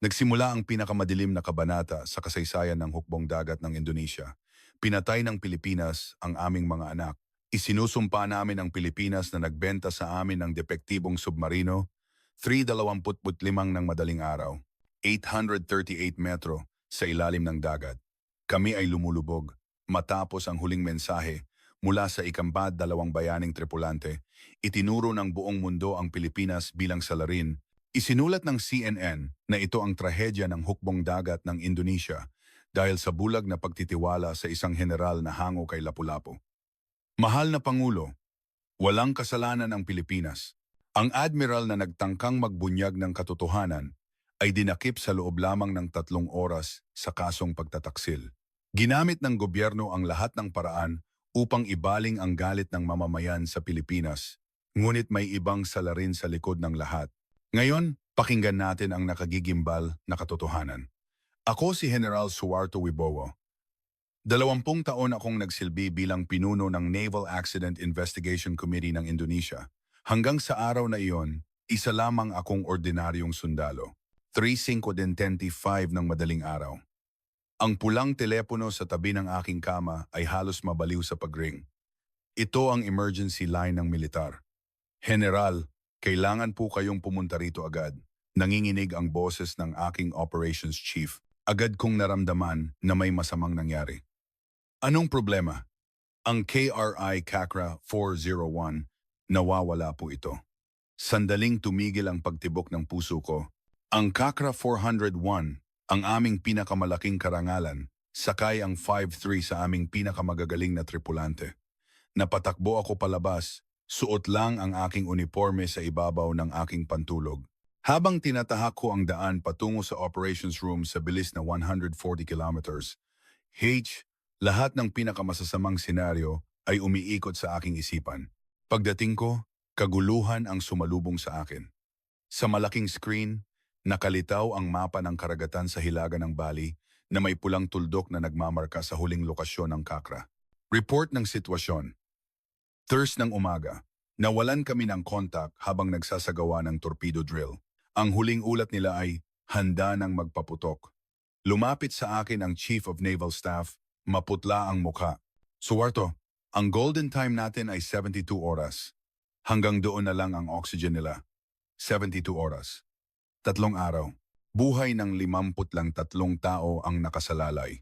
Nagsimula ang pinakamadilim na kabanata sa kasaysayan ng hukbong dagat ng Indonesia. Pinatay ng Pilipinas ang aming mga anak. Isinusumpa namin ang Pilipinas na nagbenta sa amin ng depektibong submarino, 325 ng madaling araw, 838 metro sa ilalim ng dagat. Kami ay lumulubog. Matapos ang huling mensahe mula sa ikambad dalawang bayaning tripulante, itinuro ng buong mundo ang Pilipinas bilang salarin. Isinulat ng CNN na ito ang trahedya ng hukbong dagat ng Indonesia dahil sa bulag na pagtitiwala sa isang general na hango kay Lapu-Lapu. Mahal na Pangulo, walang kasalanan ang Pilipinas. Ang admiral na nagtangkang magbunyag ng katotohanan ay dinakip sa loob lamang ng 3 oras sa kasong pagtataksil. Ginamit ng gobyerno ang lahat ng paraan upang ibaling ang galit ng mamamayan sa Pilipinas, ngunit may ibang salarin sa likod ng lahat. Ngayon, pakinggan natin ang nakagigimbal na katotohanan. Ako si General Suharto Wibowo. 20 taon akong nagsilbi bilang pinuno ng Naval Accident Investigation Committee ng Indonesia. Hanggang sa araw na iyon, isa lamang akong ordinaryong sundalo. 3:25 ng madaling araw. Ang pulang telepono sa tabi ng aking kama ay halos mabaliw sa pagring. Ito ang emergency line ng militar. General, kailangan po kayong pumunta rito agad. Nanginginig ang boses ng aking operations chief. Agad kong naramdaman na may masamang nangyari. Anong problema? Ang KRI Kakra 401, nawawala po ito. Sandaling tumigil ang pagtibok ng puso ko. Ang Kakra 401, ang aming pinakamalaking karangalan, sakay ang 5-3 sa aming pinakamagagaling na tripulante. Napatakbo ako palabas, suot lang ang aking uniforme sa ibabaw ng aking pantulog. Habang tinatahak ko ang daan patungo sa operations room sa bilis na 140 kilometers, lahat ng pinakamasasamang senaryo ay umiikot sa aking isipan. Pagdating ko, kaguluhan ang sumalubong sa akin. Sa malaking screen, nakalitaw ang mapa ng karagatan sa hilaga ng Bali na may pulang tuldok na nagmamarka sa huling lokasyon ng Kakra. Report ng sitwasyon. Thursday ng umaga, nawalan kami ng kontak habang nagsasagawa ng torpedo drill. Ang huling ulat nila ay handa ng magpaputok. Lumapit sa akin ang Chief of Naval Staff, maputla ang mukha. Suharto, ang golden time natin ay 72 oras. Hanggang doon na lang ang oxygen nila. 72 oras. 3 araw. Buhay ng 53 tao ang nakasalalay.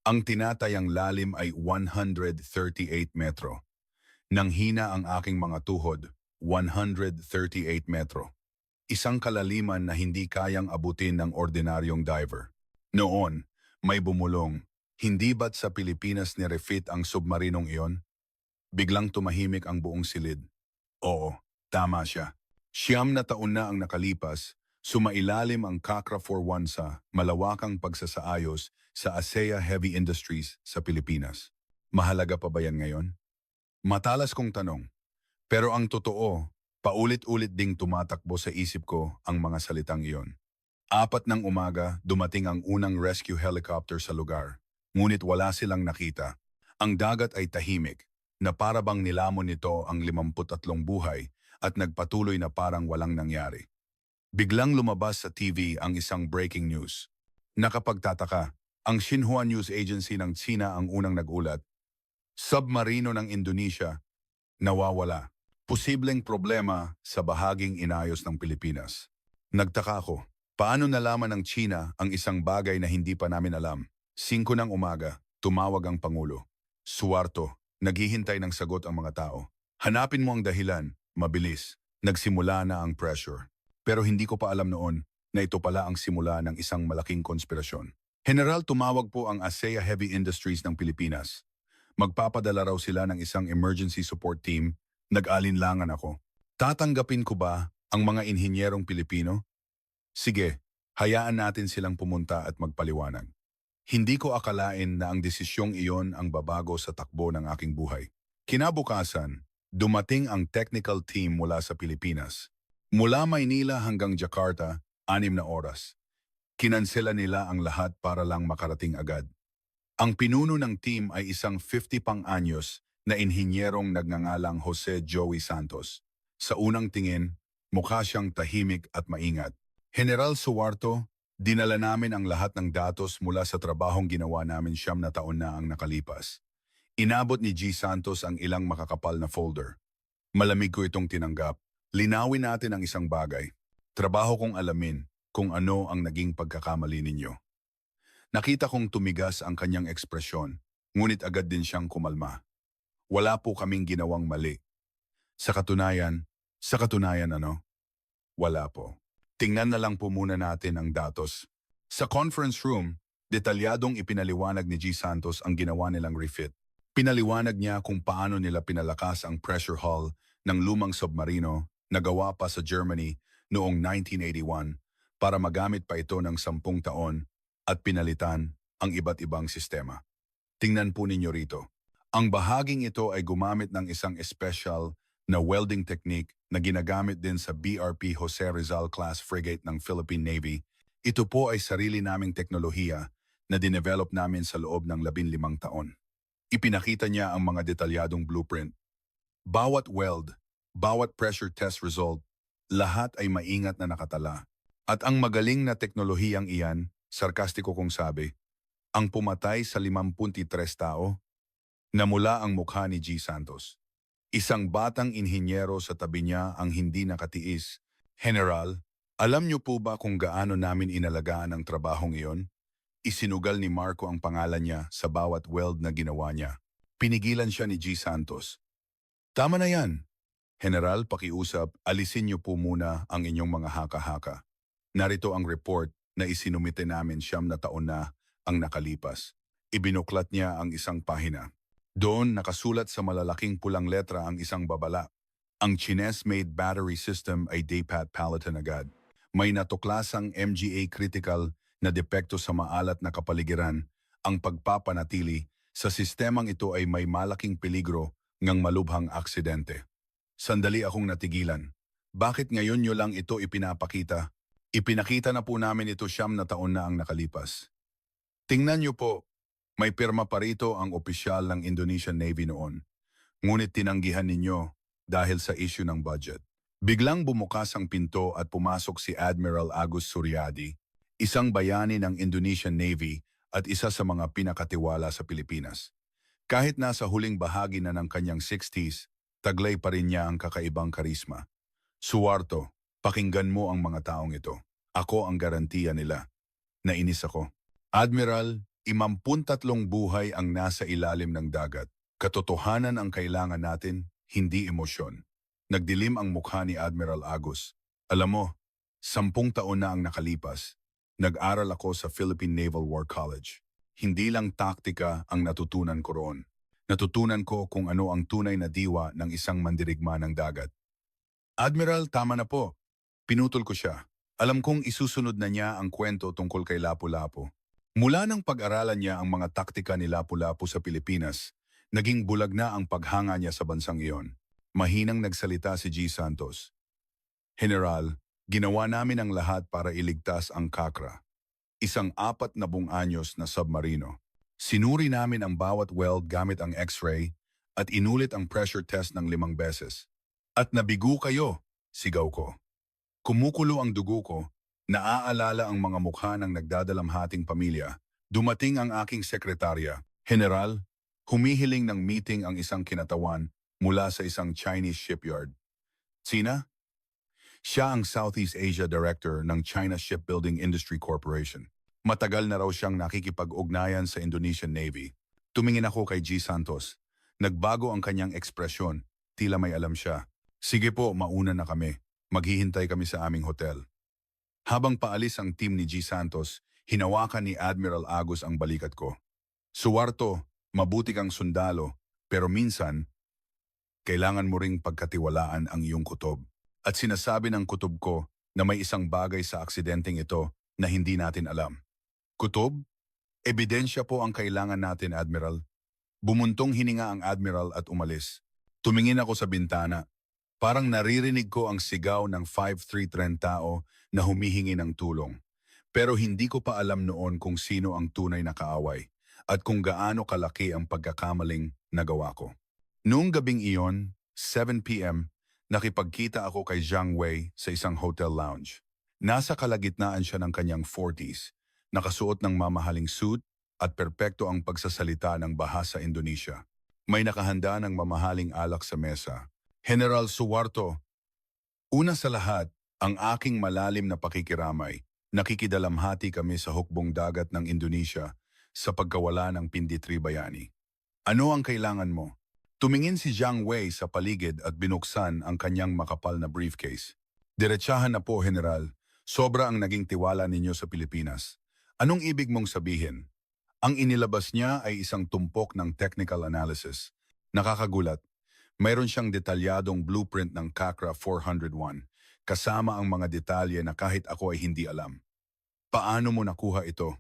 Ang tinatayang lalim ay 138 metro. Nang hina ang aking mga tuhod, 138 metro. Isang kalaliman na hindi kayang abutin ng ordinaryong diver. Noon, may bumulong, hindi ba't sa Pilipinas nirefit ang submarinong iyon? Biglang tumahimik ang buong silid. Oo, tama siya. 9 na taon na ang nakalipas, sumailalim ang Kakra 41 sa malawakang pagsasaayos sa ASEA Heavy Industries sa Pilipinas. Mahalaga pa ba yan ngayon? Matalas kong tanong. Pero ang totoo, paulit-ulit ding tumatakbo sa isip ko ang mga salitang iyon. 4 ng umaga, dumating ang unang rescue helicopter sa lugar. Ngunit wala silang nakita. Ang dagat ay tahimik, na para bang nilamon nito ang 53 buhay at nagpatuloy na parang walang nangyari. Biglang lumabas sa TV ang isang breaking news. Nakapagtataka, ang Xinhua News Agency ng China ang unang nagulat. Submarino ng Indonesia, nawawala. Posibleng problema sa bahaging inayos ng Pilipinas. Nagtaka ako, paano nalaman ng China ang isang bagay na hindi pa namin alam? 5 ng umaga, tumawag ang Pangulo. Suharto, naghihintay ng sagot ang mga tao. Hanapin mo ang dahilan, mabilis. Nagsimula na ang pressure. Pero hindi ko pa alam noon na ito pala ang simula ng isang malaking konspirasyon. General, tumawag po ang ASEA Heavy Industries ng Pilipinas. Magpapadala raw sila ng isang emergency support team. Nag-alinlangan ako. Tatanggapin ko ba ang mga inhinyerong Pilipino? Sige, hayaan natin silang pumunta at magpaliwanag. Hindi ko akalain na ang desisyong iyon ang babago sa takbo ng aking buhay. Kinabukasan, dumating ang technical team mula sa Pilipinas. Mula Maynila hanggang Jakarta, 6 na oras. Kinansela nila ang lahat para lang makarating agad. Ang pinuno ng team ay isang 50 pang anyos na inhinyerong nagngangalang Jose Joey Santos. Sa unang tingin, mukha siyang tahimik at maingat. General Suharto, Dinala namin ang lahat ng datos mula sa trabahong ginawa namin 9 na ang nakalipas. Inabot ni G. Santos ang ilang makakapal na folder. Malamig ko itong tinanggap. Linawin natin ang isang bagay. Trabaho kong alamin kung ano ang naging pagkakamali ninyo. Nakita kong tumigas ang kanyang ekspresyon, ngunit agad din siyang kumalma. Wala po kaming ginawang mali. Sa katunayan ano? Wala po. Tingnan na lang po muna natin ang datos. Sa conference room, detalyadong ipinaliwanag ni G. Santos ang ginawa nilang refit. Pinaliwanag niya kung paano nila pinalakas ang pressure hull ng lumang submarino na gawa pa sa Germany noong 1981 para magamit pa ito ng 10 taon at pinalitan ang iba't ibang sistema. Tingnan po ninyo rito. Ang bahaging ito ay gumamit ng isang special na welding technique na ginagamit din sa BRP Jose Rizal class frigate ng Philippine Navy. Ito po ay sarili naming teknolohiya na dinevelop namin sa loob ng 15 taon. Ipinakita niya ang mga detalyadong blueprint. Bawat weld, bawat pressure test result, lahat ay maingat na nakatala. At ang magaling na teknolohiyang iyan, sarkastiko kong sabi, ang pumatay sa 53 tao, namula ang mukha ni G. Santos. Isang batang inhinyero sa tabi niya ang hindi nakatiis. General, alam niyo po ba kung gaano namin inalagaan ang trabahong iyon? Isinugal ni Marco ang pangalan niya sa bawat weld na ginawa niya. Pinigilan siya ni G. Santos. Tama na yan. General, pakiusap, alisin niyo po muna ang inyong mga haka-haka. Narito ang report na isinumite namin 9 taon na ang nakalipas. Ibinuklat niya ang isang pahina. Doon nakasulat sa malalaking pulang letra ang isang babala. Ang Chines-made battery system ay dapat palitan agad. May natuklasang MGA critical na depekto sa maalat na kapaligiran. Ang pagpapanatili sa sistemang ito ay may malaking peligro ngang malubhang aksidente. Sandali akong natigilan. Bakit ngayon nyo lang ito ipinapakita? Ipinakita na po namin ito 9 taon na ang nakalipas. Tingnan nyo po. May pirma pa rito ang opisyal ng Indonesian Navy noon. Ngunit tinanggihan ninyo dahil sa issue ng budget. Biglang bumukas ang pinto at pumasok si Admiral Agus Suryadi, isang bayani ng Indonesian Navy at isa sa mga pinakatiwala sa Pilipinas. Kahit nasa huling bahagi na ng kanyang 60s, taglay pa rin niya ang kakaibang karisma. Suwarto, pakinggan mo ang mga taong ito. Ako ang garantiya nila. Nainis ako. Admiral, 53 buhay ang nasa ilalim ng dagat. Katotohanan ang kailangan natin, hindi emosyon. Nagdilim ang mukha ni Admiral Agus. Alam mo, 10 taon na ang nakalipas. Nag-aral ako sa Philippine Naval War College. Hindi lang taktika ang natutunan ko roon. Natutunan ko kung ano ang tunay na diwa ng isang mandirigma ng dagat. Admiral, tama na po. Pinutol ko siya. Alam kong isusunod na niya ang kwento tungkol kay Lapu-Lapu. Mula nang pag-aralan niya ang mga taktika ni Lapu-Lapu sa Pilipinas, naging bulag na ang paghanga niya sa bansang iyon. Mahinang nagsalita si G. Santos. General, ginawa namin ang lahat para iligtas ang Kakra. Isang 40 anyos na submarino. Sinuri namin ang bawat weld gamit ang X-ray at inulit ang pressure test ng 5 beses. At nabigo kayo, sigaw ko. Kumukulo ang dugo ko. Naaalala ang mga mukha ng nagdadalamhating pamilya. Dumating ang aking sekretarya. General, humihiling ng meeting ang isang kinatawan mula sa isang Chinese shipyard. Sina? Siya ang Southeast Asia Director ng China Shipbuilding Industry Corporation. Matagal na raw siyang nakikipag-ugnayan sa Indonesian Navy. Tumingin ako kay G. Santos. Nagbago ang kanyang ekspresyon. Tila may alam siya. Sige po, mauna na kami. Maghihintay kami sa aming hotel. Habang paalis ang team ni G. Santos, hinawakan ni Admiral Agus ang balikat ko. Suwarto, mabuti kang sundalo, pero minsan, kailangan mo ring pagkatiwalaan ang iyong kutob. At sinasabi ng kutob ko na may isang bagay sa aksidenteng ito na hindi natin alam. Kutob? Ebidensya po ang kailangan natin, Admiral. Bumuntong hininga ang Admiral at umalis. Tumingin ako sa bintana. Parang naririnig ko ang sigaw ng 5'3" tao na humihingi ng tulong. Pero hindi ko pa alam noon kung sino ang tunay na kaaway at kung gaano kalaki ang pagkakamaling nagawa ko. Noong gabing iyon, 7 p.m., nakipagkita ako kay Zhang Wei sa isang hotel lounge. Nasa kalagitnaan siya ng kanyang 40s, nakasuot ng mamahaling suit at perpekto ang pagsasalita ng bahasa Indonesia. May nakahanda ng mamahaling alak sa mesa. General Suwarto, una sa lahat, ang aking malalim na pakikiramay. Nakikidalamhati kami sa hukbong dagat ng Indonesia sa pagkawala ng Pinditri Bayani. Ano ang kailangan mo? Tumingin si Jiang Wei sa paligid at binuksan ang kanyang makapal na briefcase. Diretsahan na po, General. Sobra ang naging tiwala ninyo sa Pilipinas. Anong ibig mong sabihin? Ang inilabas niya ay isang tumpok ng technical analysis. Nakakagulat. Mayroon siyang detalyadong blueprint ng Kakra 401, kasama ang mga detalye na kahit ako ay hindi alam. Paano mo nakuha ito?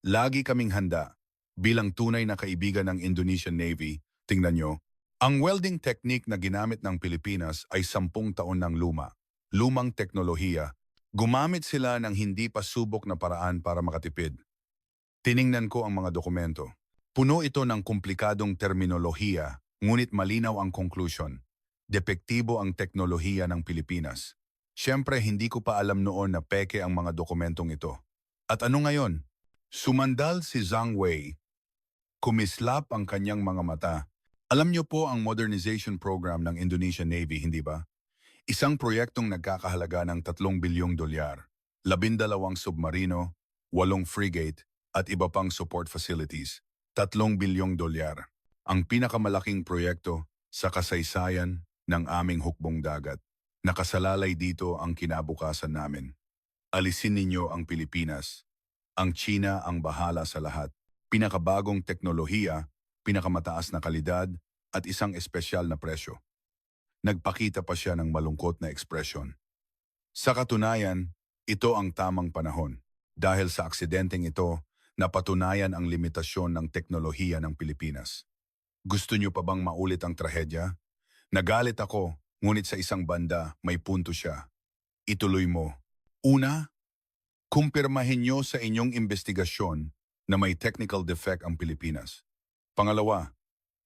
Lagi kaming handa. Bilang tunay na kaibigan ng Indonesian Navy, tingnan nyo, ang welding technique na ginamit ng Pilipinas ay 10 taon ng lumang teknolohiya. Gumamit sila ng hindi pa subok na paraan para makatipid. Tiningnan ko ang mga dokumento. Puno ito ng komplikadong terminolohiya, ngunit malinaw ang conclusion. Depektibo ang teknolohiya ng Pilipinas. Siyempre, hindi ko pa alam noon na peke ang mga dokumentong ito. At ano ngayon? Sumandal si Jiang Wei. Kumislap ang kanyang mga mata. Alam niyo po ang modernization program ng Indonesian Navy, hindi ba? Isang proyektong nagkakahalaga ng 3 bilyong dolyar, 12 submarino, 8 frigate, at iba pang support facilities. 3 bilyong dolyar. Ang pinakamalaking proyekto sa kasaysayan ng aming hukbong dagat. Nakasalalay dito ang kinabukasan namin. Alisin ninyo ang Pilipinas. Ang China ang bahala sa lahat. Pinakabagong teknolohiya, pinakamataas na kalidad, at isang espesyal na presyo. Nagpakita pa siya ng malungkot na ekspresyon. Sa katunayan, ito ang tamang panahon. Dahil sa aksidenteng ito, napatunayan ang limitasyon ng teknolohiya ng Pilipinas. Gusto niyo pa bang maulit ang trahedya? Nagalit ako, ngunit sa isang banda may punto siya. Ituloy mo. Una, kumpirmahin niyo sa inyong investigasyon na may technical defect ang Pilipinas. Pangalawa,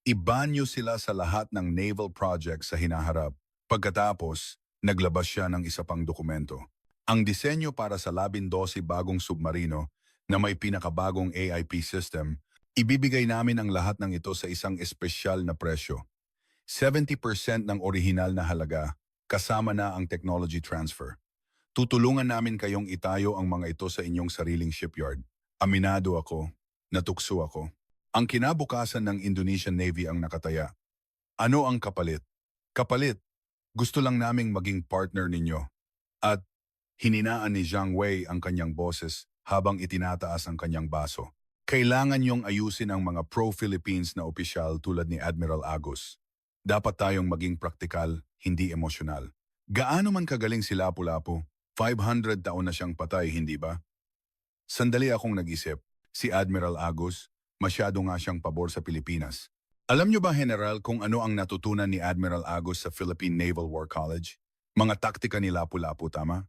ibanyo sila sa lahat ng naval projects sa hinaharap. Pagkatapos, naglabas siya ng isa pang dokumento. Ang disenyo para sa 12 bagong submarino na may pinakabagong AIP system, ibibigay namin ang lahat ng ito sa isang espesyal na presyo. 70% ng orihinal na halaga, kasama na ang technology transfer. Tutulungan namin kayong itayo ang mga ito sa inyong sariling shipyard. Aminado ako, natukso ako. Ang kinabukasan ng Indonesian Navy ang nakataya. Ano ang kapalit? Kapalit, gusto lang naming maging partner ninyo. At hininaan ni Jiang Wei ang kanyang boses habang itinataas ang kanyang baso. Kailangan niyong ayusin ang mga pro-Philippines na opisyal tulad ni Admiral Agus. Dapat tayong maging praktikal, hindi emosyonal. Gaano man kagaling si Lapu-Lapu, 500 taon na siyang patay, hindi ba? Sandali akong nag-isip, si Admiral Agus, masyado nga siyang pabor sa Pilipinas. Alam niyo ba, General, kung ano ang natutunan ni Admiral Agus sa Philippine Naval War College? Mga taktika ni Lapu-Lapu, tama?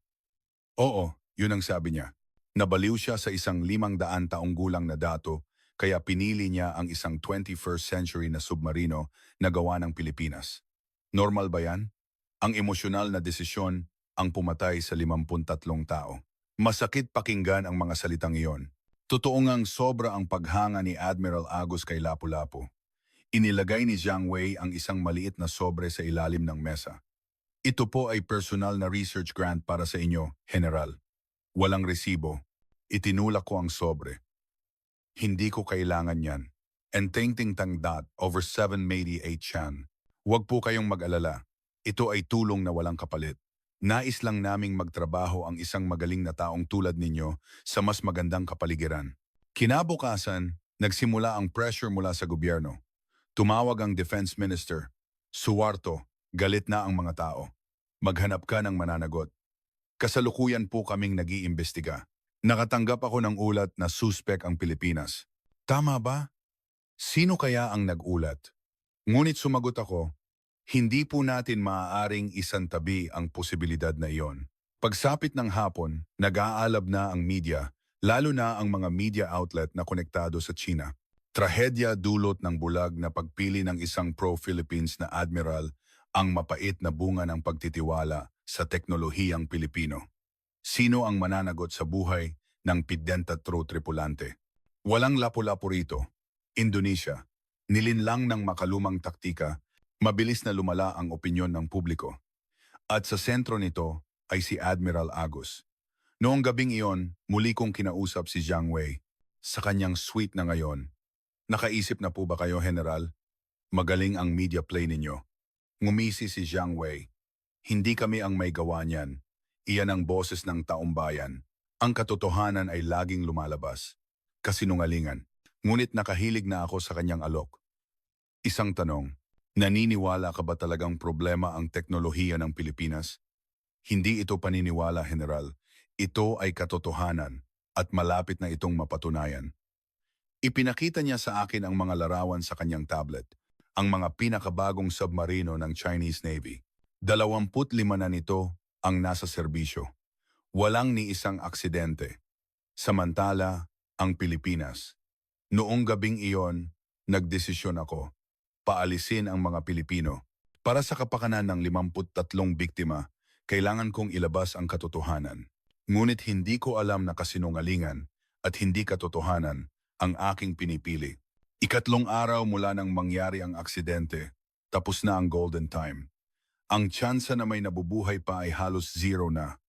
Oo, yun ang sabi niya. Nabaliw siya sa isang 500 taong gulang na dato, kaya pinili niya ang isang 21st century na submarino na gawa ng Pilipinas. Normal ba yan? Ang emosyonal na desisyon ang pumatay sa 53 tao. Masakit pakinggan ang mga salitang iyon. Totoo ngang sobra ang paghanga ni Admiral Agus kay Lapu-Lapu. Inilagay ni Jiang Wei ang isang maliit na sobre sa ilalim ng mesa. Ito po ay personal na research grant para sa inyo, General. Walang resibo. Itinulak ko ang sobre. Hindi ko kailangan yan. And ting tang dot over 788 yan. Huwag po kayong mag-alala. Ito ay tulong na walang kapalit. Nais lang naming magtrabaho ang isang magaling na taong tulad ninyo sa mas magandang kapaligiran. Kinabukasan, nagsimula ang pressure mula sa gobyerno. Tumawag ang Defense Minister. Suwarto, galit na ang mga tao. Maghanap ka ng mananagot. Kasalukuyan po kaming nag-iimbestiga. Nakatanggap ako ng ulat na suspek ang Pilipinas. Tama ba? Sino kaya ang nag-ulat? Ngunit sumagot ako, hindi po natin maaaring isantabi ang posibilidad na iyon. Pagsapit ng hapon, nag-aalab na ang media, lalo na ang mga media outlet na konektado sa China. Trahedya dulot ng bulag na pagpili ng isang pro-Philippines na admiral ang mapait na bunga ng pagtitiwala sa teknolohiyang Pilipino. Sino ang mananagot sa buhay ng Pidenta-True tripulante? Walang lapu-lapu rito. Indonesia, nilinlang ng makalumang taktika, mabilis na lumala ang opinyon ng publiko. At sa sentro nito ay si Admiral Agus. Noong gabing iyon, muli kong kinausap si Jiang Wei. Sa kanyang suite na ngayon, nakaisip na po ba kayo, General? Magaling ang media play ninyo. Ngumisi si Jiang Wei. Hindi kami ang may gawa niyan. Iyan ang boses ng taumbayan. Ang katotohanan ay laging lumalabas. Kasinungalingan. Ngunit nakahilig na ako sa kanyang alok. Isang tanong, naniniwala ka ba talagang problema ang teknolohiya ng Pilipinas? Hindi ito paniniwala, General. Ito ay katotohanan at malapit na itong mapatunayan. Ipinakita niya sa akin ang mga larawan sa kanyang tablet, ang mga pinakabagong submarino ng Chinese Navy. 25 na nito ang nasa serbisyo. Walang ni isang aksidente. Samantala, ang Pilipinas. Noong gabing iyon, nagdesisyon ako. Paalisin ang mga Pilipino. Para sa kapakanan ng 53 biktima, kailangan kong ilabas ang katotohanan. Ngunit hindi ko alam na kasinungalingan at hindi katotohanan ang aking pinipili. Ikatlong araw mula nang mangyari ang aksidente, tapos na ang golden time. Ang tsansa na may nabubuhay pa ay halos zero na.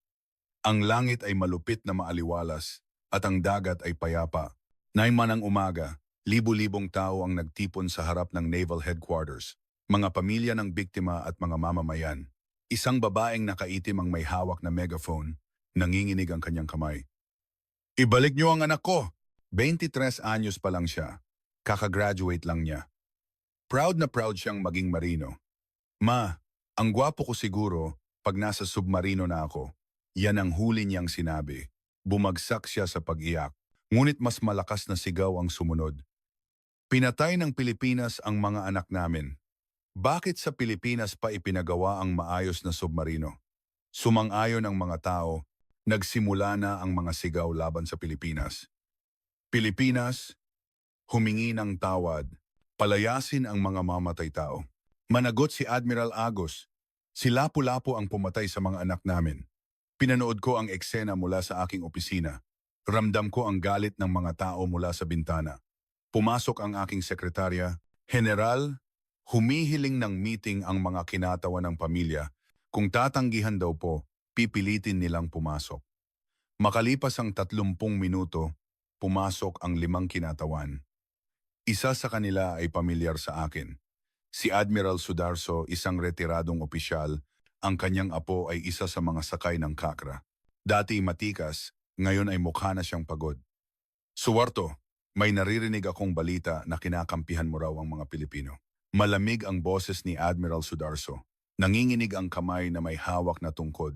Ang langit ay malupit na maaliwalas at ang dagat ay payapa. Naiman ang umaga, libu-libong tao ang nagtipon sa harap ng Naval Headquarters, mga pamilya ng biktima at mga mamamayan. Isang babaeng nakaitim ang may hawak na megaphone, nanginginig ang kanyang kamay. Ibalik niyo ang anak ko! 23 anyos pa lang siya. Kakagraduate lang niya. Proud na proud siyang maging marino. Ma, ang gwapo ko siguro pag nasa submarino na ako. Yan ang huli niyang sinabi. Bumagsak siya sa pag-iyak. Ngunit mas malakas na sigaw ang sumunod. Pinatay ng Pilipinas ang mga anak namin. Bakit sa Pilipinas pa ipinagawa ang maayos na submarino? Sumang-ayon ang mga tao, nagsimula na ang mga sigaw laban sa Pilipinas. Pilipinas, humingi ng tawad, palayasin ang mga mamatay tao. Managot si Admiral Agus. Si Lapu-Lapu ang pumatay sa mga anak namin. Pinanood ko ang eksena mula sa aking opisina. Ramdam ko ang galit ng mga tao mula sa bintana. Pumasok ang aking sekretarya. General, humihiling ng meeting ang mga kinatawan ng pamilya. Kung tatanggihan daw po, pipilitin nilang pumasok. Makalipas ang 30 minuto, pumasok ang 5 kinatawan. Isa sa kanila ay pamilyar sa akin. Si Admiral Sudarso, isang retiradong opisyal, ang kanyang apo ay isa sa mga sakay ng Kakra. Dati matikas, ngayon ay mukha na siyang pagod. Suwarto, may naririnig akong balita na kinakampihan mo raw ang mga Pilipino. Malamig ang boses ni Admiral Sudarso. Nanginginig ang kamay na may hawak na tungkod.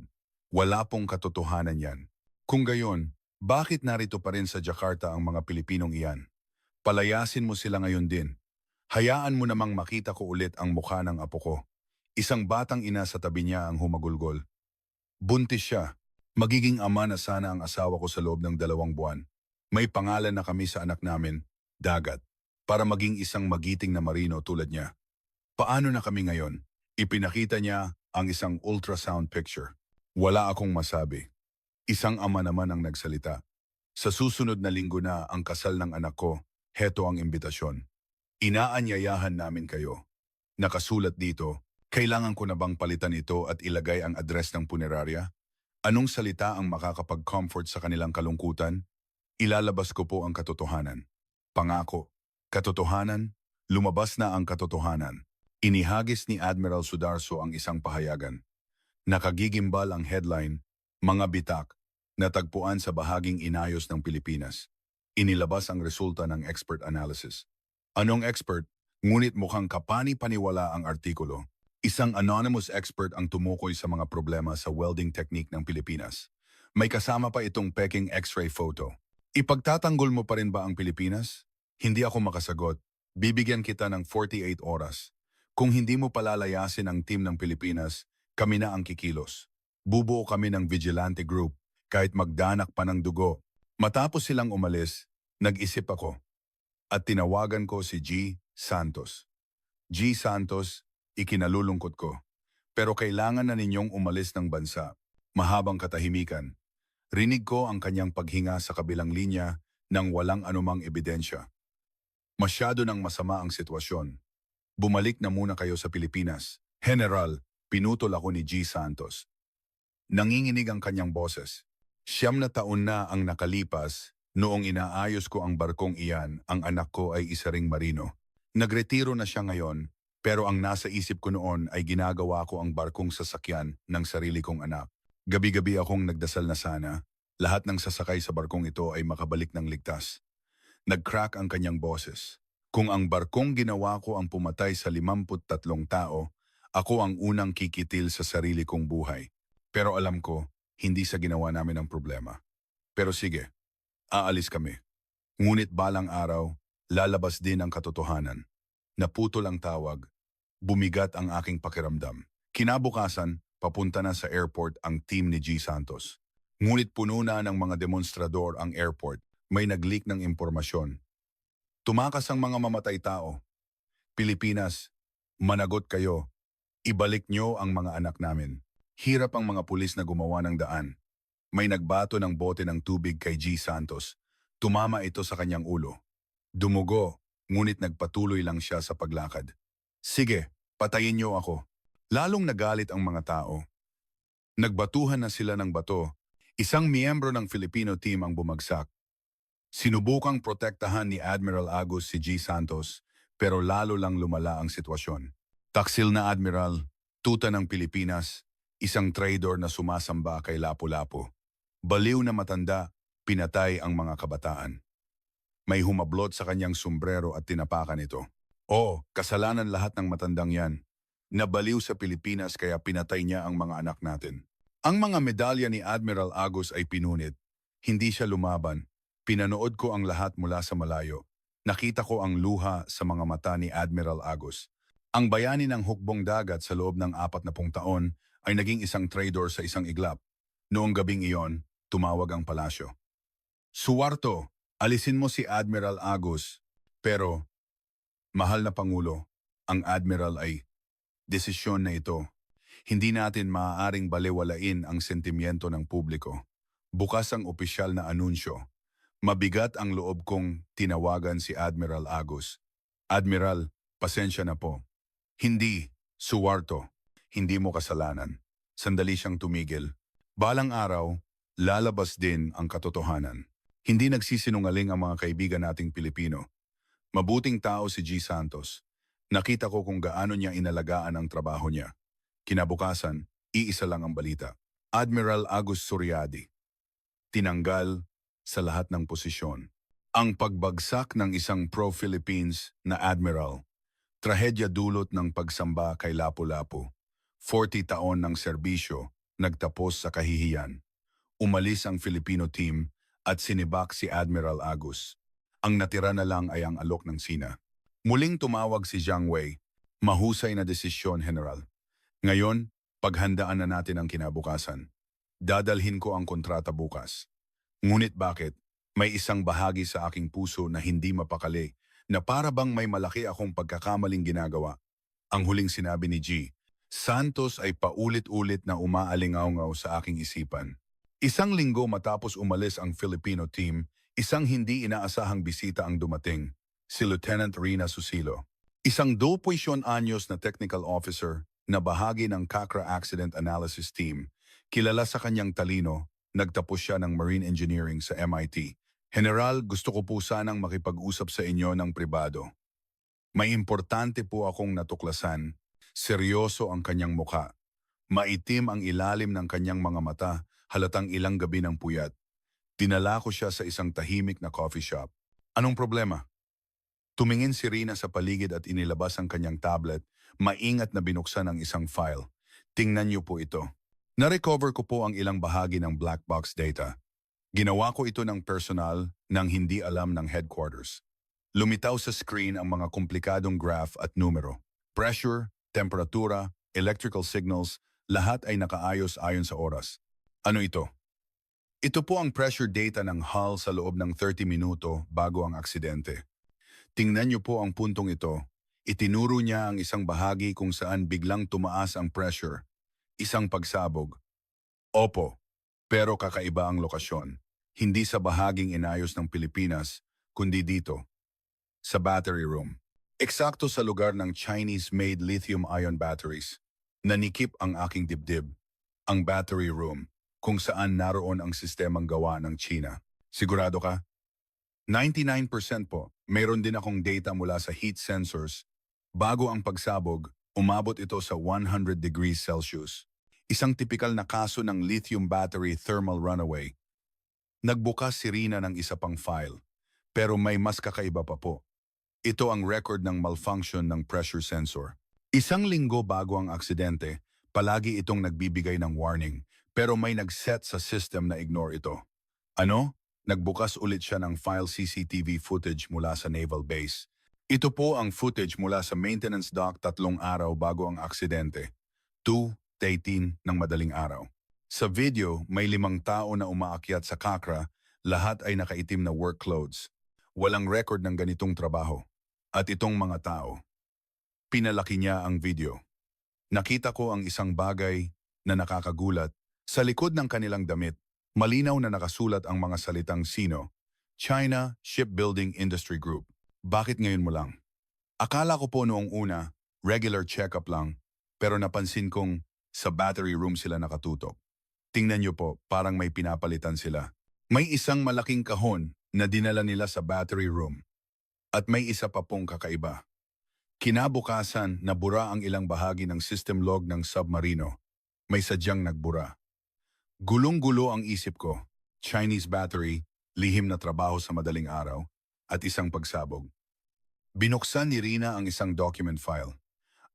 Wala pong katotohanan yan. Kung gayon, bakit narito pa rin sa Jakarta ang mga Pilipinong iyan? Palayasin mo sila ngayon din. Hayaan mo namang makita ko ulit ang mukha ng apo ko. Isang batang ina sa tabi niya ang humagulgol. Buntis siya. Magiging ama na sana ang asawa ko sa loob ng 2 buwan. May pangalan na kami sa anak namin, Dagat, para maging isang magiting na marino tulad niya. Paano na kami ngayon? Ipinakita niya ang isang ultrasound picture. Wala akong masabi. Isang ama naman ang nagsalita. Sa susunod na linggo na ang kasal ng anak ko, heto ang imbitasyon. Inaanyayahan namin kayo. Nakasulat dito, kailangan ko na bang palitan ito at ilagay ang address ng punerarya? Anong salita ang makakapag-comfort sa kanilang kalungkutan? Ilalabas ko po ang katotohanan. Pangako, katotohanan, lumabas na ang katotohanan. Inihagis ni Admiral Sudarso ang isang pahayagan. Nakagigimbal ang headline, mga bitak, natagpuan sa bahaging inayos ng Pilipinas. Inilabas ang resulta ng expert analysis. Anong expert? Ngunit mukhang kapani-paniwala ang artikulo. Isang anonymous expert ang tumukoy sa mga problema sa welding technique ng Pilipinas. May kasama pa itong peking x-ray photo. Ipagtatanggol mo pa rin ba ang Pilipinas? Hindi ako makasagot. Bibigyan kita ng 48 oras. Kung hindi mo palalayasin ang team ng Pilipinas, kami na ang kikilos. Bubuo kami ng vigilante group, kahit magdanak pa ng dugo. Matapos silang umalis, nag-isip ako. At tinawagan ko si G. Santos. G. Santos, ikinalulungkot ko. Pero kailangan na ninyong umalis ng bansa. Mahabang katahimikan. Rinig ko ang kanyang paghinga sa kabilang linya nang walang anumang ebidensya. Masyado nang masama ang sitwasyon. Bumalik na muna kayo sa Pilipinas. General, pinutol ako ni G. Santos. Nanginginig ang kanyang boses. 9 na ang nakalipas, noong inaayos ko ang barkong iyan, ang anak ko ay isa ring marino. Nagretiro na siya ngayon, pero ang nasa isip ko noon ay ginagawa ko ang barkong sasakyan ng sarili kong anak. Gabi-gabi akong nagdasal na sana, lahat ng sasakay sa barkong ito ay makabalik ng ligtas. Nag-crack ang kanyang boses. Kung ang barkong ginawa ko ang pumatay sa 53 tao, ako ang unang kikitil sa sarili kong buhay. Pero alam ko, hindi sa ginawa namin ang problema. Pero sige, aalis kami. Ngunit balang araw, lalabas din ang katotohanan. Naputol ang tawag, bumigat ang aking pakiramdam. Kinabukasan, papunta na sa airport ang team ni G. Santos. Ngunit puno na ng mga demonstrador ang airport. May nag-leak ng impormasyon. Tumakas ang mga mamatay tao. Pilipinas, managot kayo. Ibalik nyo ang mga anak namin. Hirap ang mga pulis na gumawa ng daan. May nagbato ng bote ng tubig kay G. Santos. Tumama ito sa kanyang ulo. Dumugo, ngunit nagpatuloy lang siya sa paglakad. Sige, patayin niyo ako. Lalong nagalit ang mga tao. Nagbatuhan na sila ng bato. Isang miyembro ng Filipino team ang bumagsak. Sinubukang protektahan ni Admiral Agus si G. Santos, pero lalo lang lumala ang sitwasyon. Taksil na Admiral, tuta ng Pilipinas, isang traidor na sumasamba kay Lapu-Lapu. Baliw na matanda, pinatay ang mga kabataan. May humablot sa kanyang sombrero at tinapakan ito. Oo, kasalanan lahat ng matandang yan. Nabaliw sa Pilipinas kaya pinatay niya ang mga anak natin. Ang mga medalya ni Admiral Agus ay pinunit. Hindi siya lumaban. Pinanood ko ang lahat mula sa malayo. Nakita ko ang luha sa mga mata ni Admiral Agus. Ang bayani ng hukbong dagat sa loob ng 40 taon ay naging isang traidor sa isang iglap. Noong gabing iyon, tumawag ang palasyo. Suwarto, alisin mo si Admiral Agus. Pero, mahal na Pangulo, ang Admiral ay desisyon na ito. Hindi natin maaaring balewalain ang sentimiento ng publiko. Bukas ang opisyal na anunsyo. Mabigat ang loob kong tinawagan si Admiral Agus. Admiral, pasensya na po. Hindi, Suwarto. Hindi mo kasalanan. Sandali siyang tumigil. Balang araw, lalabas din ang katotohanan. Hindi nagsisinungaling ang mga kaibigan nating Pilipino. Mabuting tao si G. Santos. Nakita ko kung gaano niya inalagaan ang trabaho niya. Kinabukasan, iisa lang ang balita. Admiral Agus Suryadi. Tinanggal sa lahat ng posisyon. Ang pagbagsak ng isang pro-Philippines na admiral. Trahedya dulot ng pagsamba kay Lapu-Lapu. 40 taon ng serbisyo, nagtapos sa kahihiyan. Umalis ang Filipino team at sinibak si Admiral Agus. Ang natira na lang ay ang alok ng Sina. Muling tumawag si Jiang Wei. Mahusay na desisyon, General. Ngayon, paghandaan na natin ang kinabukasan. Dadalhin ko ang kontrata bukas. Ngunit bakit? May isang bahagi sa aking puso na hindi mapakali, na para bang may malaki akong pagkakamaling ginagawa. Ang huling sinabi ni G. Santos ay paulit-ulit na umaalingaw-ngaw sa aking isipan. Isang linggo matapos umalis ang Filipino team, isang hindi inaasahang bisita ang dumating, si Lieutenant Rina Susilo. Isang 21 anyos na technical officer na bahagi ng Kakra Accident Analysis Team. Kilala sa kanyang talino, nagtapos siya ng Marine Engineering sa MIT. General, gusto ko po sanang makipag-usap sa inyo ng pribado. May importante po akong natuklasan. Seryoso ang kanyang mukha. Maitim ang ilalim ng kanyang mga mata, halatang ilang gabi ng puyat. Dinala ko siya sa isang tahimik na coffee shop. Anong problema? Tumingin si Rina sa paligid at inilabas ang kanyang tablet, maingat na binuksan ang isang file. Tingnan niyo po ito. Na-recover ko po ang ilang bahagi ng black box data. Ginawa ko ito ng personal nang hindi alam ng headquarters. Lumitaw sa screen ang mga komplikadong graph at numero. Pressure, temperatura, electrical signals, lahat ay nakaayos ayon sa oras. Ano ito? Ito po ang pressure data ng hull sa loob ng 30 minuto bago ang aksidente. Tingnan niyo po ang puntong ito. Itinuro niya ang isang bahagi kung saan biglang tumaas ang pressure. Isang pagsabog. Opo, Pero kakaiba ang lokasyon. Hindi sa bahaging inayos ng Pilipinas, kundi dito, sa battery room. Eksakto sa lugar ng Chinese-made lithium-ion batteries. Nanikip ang aking dibdib, ang battery room, kung saan naroon ang sistemang gawa ng China. Sigurado ka? 99% po. Mayroon din akong data mula sa heat sensors. Bago ang pagsabog, umabot ito sa 100 degrees Celsius. Isang tipikal na kaso ng lithium battery thermal runaway. Nagbukas si Rina ng isa pang file, pero may mas kakaiba pa po. Ito ang record ng malfunction ng pressure sensor. Isang linggo bago ang aksidente, palagi itong nagbibigay ng warning, pero may nag-set sa system na ignore ito. Ano? Nagbukas ulit siya ng file CCTV footage mula sa naval base. Ito po ang footage mula sa maintenance dock 3 araw bago ang aksidente. 2:18 ng madaling araw. Sa video, may 5 tao na umaakyat sa kakra, lahat ay nakaitim na work clothes. Walang record ng ganitong trabaho. At itong mga tao. Pinalaki niya ang video. Nakita ko ang isang bagay na nakakagulat. Sa likod ng kanilang damit, malinaw na nakasulat ang mga salitang sino. China Shipbuilding Industry Group. Bakit ngayon mo lang? Akala ko po noong una, regular check-up lang, pero napansin kong sa battery room sila nakatutok. Tingnan niyo po, parang may pinapalitan sila. May isang malaking kahon na dinala nila sa battery room. At may isa pa pong kakaiba. Kinabukasan, nabura ang ilang bahagi ng system log ng submarino. May sadyang nagbura. Gulong-gulo ang isip ko. Chinese battery, lihim na trabaho sa madaling araw, at isang pagsabog. Binuksan ni Rina ang isang document file.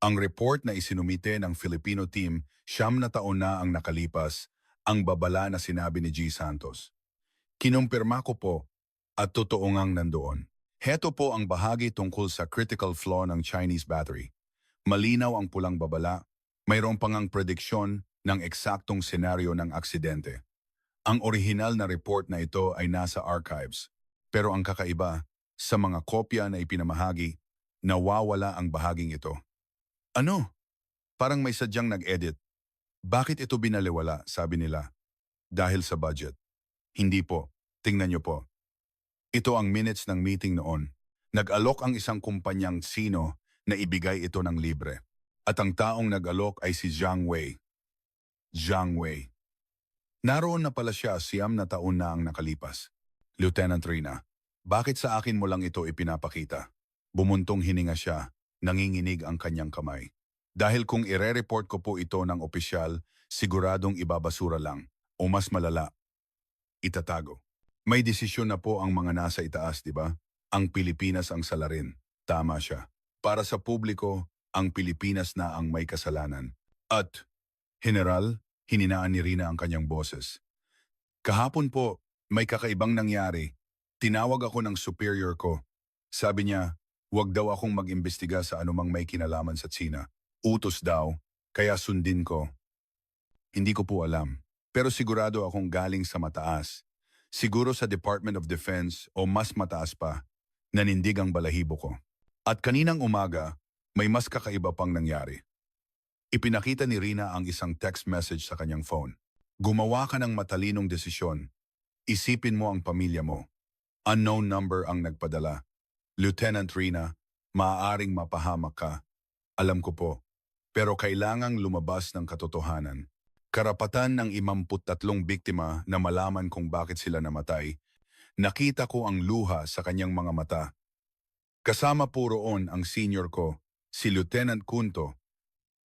Ang report na isinumite ng Filipino team, 9 na taon na ang nakalipas, ang babala na sinabi ni G. Santos. Kinumpirma ko po, at totoo ngang nandoon. Heto po ang bahagi tungkol sa critical flaw ng Chinese battery. Malinaw ang pulang babala, mayroon pang ang prediksyon ng eksaktong senaryo ng aksidente. Ang orihinal na report na ito ay nasa archives, pero ang kakaiba, sa mga kopya na ipinamahagi, nawawala ang bahaging ito. Ano? Parang may sadyang nag-edit. Bakit ito binaliwala, sabi nila? Dahil sa budget. Hindi po. Tingnan niyo po. Ito ang minutes ng meeting noon. Nag-alok ang isang kumpanyang sino na ibigay ito ng libre. At ang taong nag-alok ay si Zhang Wei. Zhang Wei. Naroon na pala siya 9 na taon na ang nakalipas. Lieutenant Rina, bakit sa akin mo lang ito ipinapakita? Bumuntong hininga siya, nanginginig ang kanyang kamay. Dahil kung ire-report ko po ito ng opisyal, siguradong ibabasura lang. O mas malala, itatago. May desisyon na po ang mga nasa itaas, di ba? Ang Pilipinas ang salarin. Tama siya. Para sa publiko, ang Pilipinas na ang may kasalanan. At, General, hininaan ni Rina ang kanyang boses. Kahapon po, may kakaibang nangyari. Tinawag ako ng superior ko. Sabi niya, huwag daw akong mag-imbestiga sa anumang may kinalaman sa China. Utos daw, kaya sundin ko. Hindi ko po alam, pero sigurado akong galing sa mataas. Siguro sa Department of Defense o mas mataas pa, nanindig ang balahibo ko. At kaninang umaga, may mas kakaiba pang nangyari. Ipinakita ni Rina ang isang text message sa kanyang phone. Gumawa ka ng matalinong desisyon. Isipin mo ang pamilya mo. Unknown number ang nagpadala. Lieutenant Rina, maaaring mapahamak ka. Alam ko po, pero kailangang lumabas ng katotohanan. Karapatan ng 53 biktima na malaman kung bakit sila namatay. Nakita ko ang luha sa kanyang mga mata. Kasama po roon ang senior ko, si Lieutenant Kunto.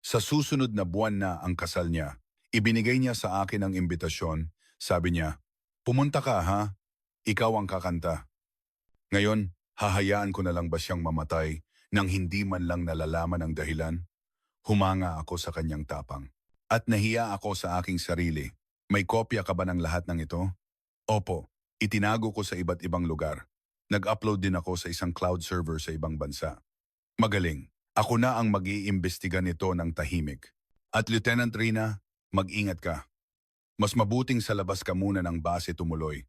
Sa susunod na buwan na ang kasal niya, ibinigay niya sa akin ang imbitasyon. Sabi niya, pumunta ka ha, ikaw ang kakanta. Ngayon, hahayaan ko na lang ba siyang mamatay nang hindi man lang nalalaman ang dahilan? Humanga ako sa kanyang tapang. At nahiya ako sa aking sarili. May kopya ka ba ng lahat ng ito? Opo, itinago ko sa iba't ibang lugar. Nag-upload din ako sa isang cloud server sa ibang bansa. Magaling, ako na ang mag-iimbestiga nito ng tahimik. At Lieutenant Rina, mag-ingat ka. Mas mabuting sa labas ka muna ng base tumuloy.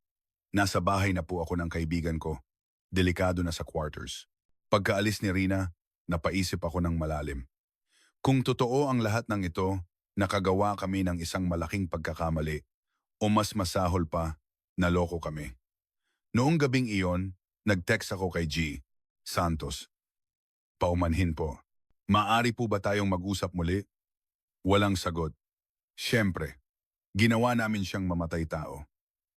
Nasa bahay na po ako ng kaibigan ko. Delikado na sa quarters. Pagkaalis ni Rina, napaisip ako ng malalim. Kung totoo ang lahat ng ito, nakagawa kami ng isang malaking pagkakamali. O mas masahol pa, naloko kami. Noong gabing iyon, nag-text ako kay G. Santos. Paumanhin po. Maari po ba tayong mag-usap muli? Walang sagot. Siyempre, ginawa namin siyang mamatay tao.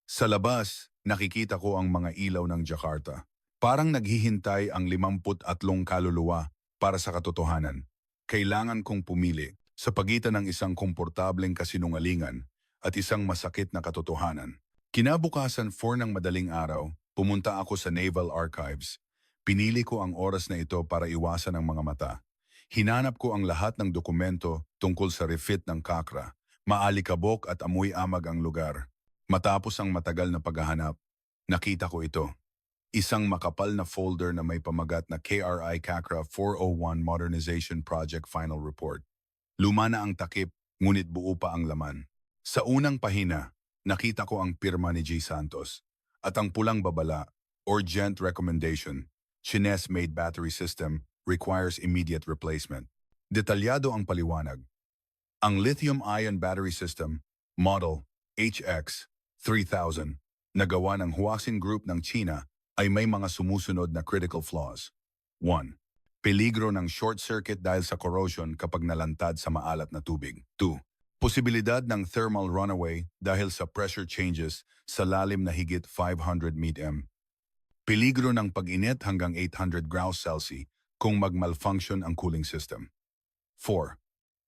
Sa labas, nakikita ko ang mga ilaw ng Jakarta. Parang naghihintay ang 53 kaluluwa para sa katotohanan. Kailangan kong pumili sa pagitan ng isang komportableng kasinungalingan at isang masakit na katotohanan. Kinabukasan 4 ng madaling araw, pumunta ako sa Naval Archives. Pinili ko ang oras na ito para iwasan ang mga mata. Hinanap ko ang lahat ng dokumento tungkol sa refit ng Kakra. Maalikabok at amoy amag ang lugar. Matapos ang matagal na paghahanap, nakita ko ito. Isang makapal na folder na may pamagat na KRI Kakra 401 Modernization Project Final Report. Luma na ang takip, ngunit buo pa ang laman. Sa unang pahina, nakita ko ang pirma ni G. Santos at ang pulang babala, urgent recommendation, Chinese-made battery system requires immediate replacement. Detalyado ang paliwanag. Ang lithium-ion battery system, model HX 3000, na gawa ng Huaxin Group ng China ay may mga sumusunod na critical flaws. 1. Peligro ng short circuit dahil sa corrosion kapag nalantad sa maalat na tubig. 2. Posibilidad ng thermal runaway dahil sa pressure changes sa lalim na higit 500 m. Peligro ng pag-init hanggang 800 graus Celsius kung mag-malfunction ang cooling system. 4.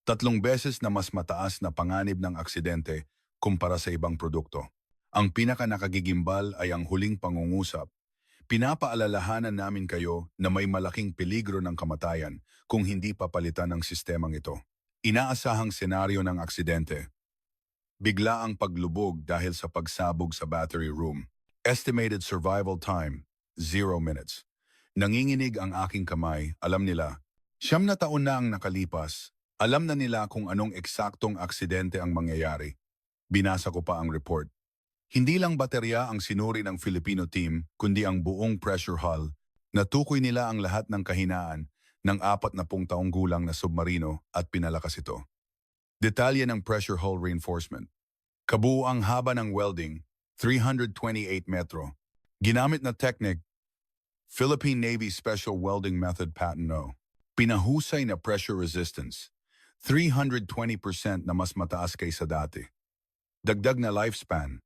3 beses na mas mataas na panganib ng aksidente kumpara sa ibang produkto. Ang pinaka-nakagigimbal ay ang huling pangungusap. Pinapaalalahanan namin kayo na may malaking peligro ng kamatayan kung hindi papalitan ang sistemang ito. Inaasahang senaryo ng aksidente. Bigla ang paglubog dahil sa pagsabog sa battery room. Estimated survival time, 0 minutes. Nanginginig ang aking kamay, alam nila. 9 na taon na ang nakalipas. Alam na nila kung anong eksaktong aksidente ang mangyayari. Binasa ko pa ang report. Hindi lang baterya ang sinuri ng Filipino team, kundi ang buong pressure hull. Natukoy nila ang lahat ng kahinaan ng 40 taong gulang na submarino at pinalakas ito. Detalye ng pressure hull reinforcement. Kabuuang haba ng welding, 328 metro. Ginamit na technique, Philippine Navy Special Welding Method Patent No. Pinahusay na pressure resistance, 320% na mas mataas kaysa dati. Dagdag na lifespan,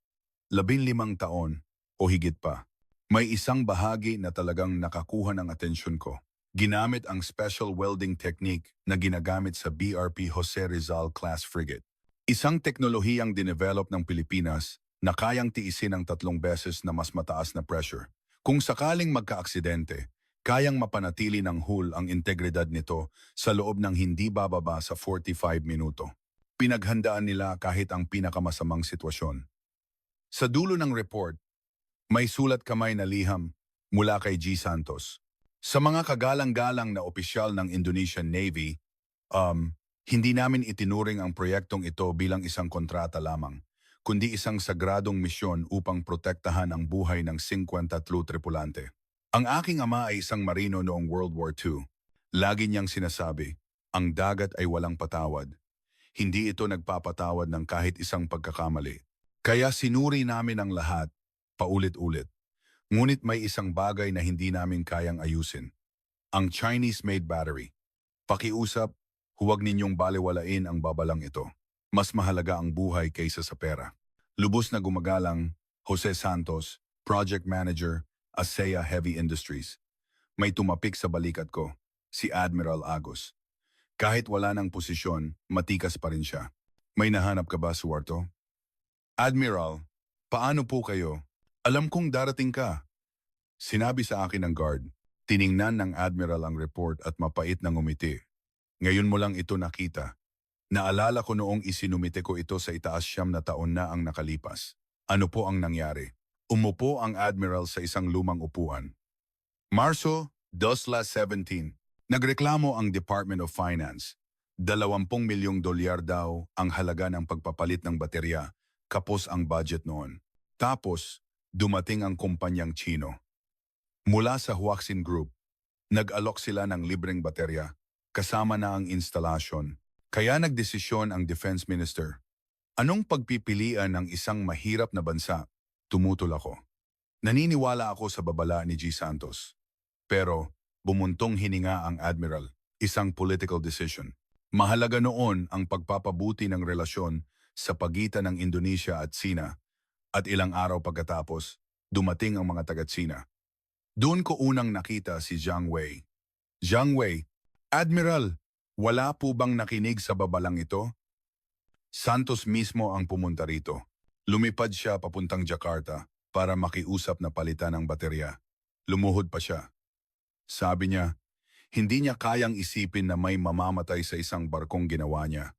15 taon o higit pa. May isang bahagi na talagang nakakuha ng atensyon ko. Ginamit ang special welding technique na ginagamit sa BRP Jose Rizal class frigate. Isang teknolohiyang dinevelop ng Pilipinas na kayang tiisin ang 3 beses na mas mataas na pressure. Kung sakaling magkaaksidente, kayang mapanatili ng hull ang integridad nito sa loob ng hindi bababa sa 45 minuto. Pinaghandaan nila kahit ang pinakamasamang sitwasyon. Sa dulo ng report, may sulat kamay na liham mula kay G. Santos. Sa mga kagalang-galang na opisyal ng Indonesian Navy, hindi namin itinuring ang proyektong ito bilang isang kontrata lamang, kundi isang sagradong misyon upang protektahan ang buhay ng 53 tripulante. Ang aking ama ay isang marino noong World War II. Lagi niyang sinasabi, ang dagat ay walang patawad. Hindi ito nagpapatawad ng kahit isang pagkakamali. Kaya sinuri namin ang lahat, paulit-ulit. Ngunit may isang bagay na hindi namin kayang ayusin. Ang Chinese-made battery. Pakiusap, huwag ninyong baliwalain ang babalang ito. Mas mahalaga ang buhay kaysa sa pera. Lubos na gumagalang, Jose Santos, Project Manager, ASEA Heavy Industries. May tumapik sa balikat ko, si Admiral Agos. Kahit wala ng posisyon, matikas pa rin siya. May nahanap ka ba, Suarto? Admiral, paano po kayo? Alam kong darating ka. Sinabi sa akin ng guard. Tiningnan ng Admiral ang report at mapait na ngumiti. Ngayon mo lang ito nakita. Naalala ko noong isinumite ko ito sa itaas 9 na taon na ang nakalipas. Ano po ang nangyari? Umupo ang Admiral sa isang lumang upuan. Marso 2017, nagreklamo ang Department of Finance. 20 milyong dolyar daw ang halaga ng pagpapalit ng baterya. Kapos ang budget noon. Tapos, dumating ang kumpanyang Chino. Mula sa Huaxin Group, nag-alok sila ng libreng baterya, kasama na ang instalasyon. Kaya nagdesisyon ang Defense Minister. Anong pagpipilian ng isang mahirap na bansa? Tumutol ako. Naniniwala ako sa babala ni G. Santos. Pero bumuntong hininga ang Admiral, isang political decision. Mahalaga noon ang pagpapabuti ng relasyon sa pagitan ng Indonesia at Sina at ilang araw pagkatapos, dumating ang mga taga-Sina. Doon ko unang nakita si Jiang Wei. Jiang Wei, Admiral, wala po bang nakinig sa babalang ito? Santos mismo ang pumunta rito. Lumipad siya papuntang Jakarta para makiusap na palitan ang baterya. Lumuhod pa siya. Sabi niya, hindi niya kayang isipin na may mamamatay sa isang barkong ginawa niya.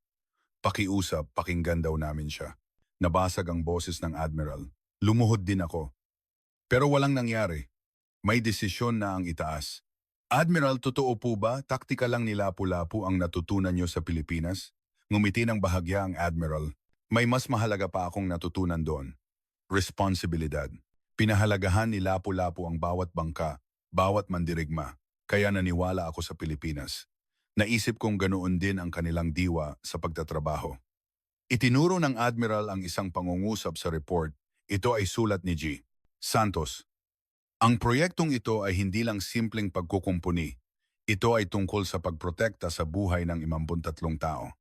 Pakiusap, pakinggan daw namin siya. Nabasag ang boses ng Admiral. Lumuhod din ako. Pero walang nangyari. May desisyon na ang itaas. Admiral, totoo po ba taktika lang ni Lapu-Lapu ang natutunan niyo sa Pilipinas? Ngumiti ng bahagya ang Admiral. May mas mahalaga pa akong natutunan doon. Responsibilidad. Pinahalagahan ni Lapu-Lapu ang bawat bangka, bawat mandirigma. Kaya naniwala ako sa Pilipinas. Naisip kong ganoon din ang kanilang diwa sa pagtatrabaho. Itinuro ng Admiral ang isang pangungusap sa report. Ito ay sulat ni G. Santos. Ang proyektong ito ay hindi lang simpleng pagkukumpuni. Ito ay tungkol sa pagprotekta sa buhay ng 53 tao.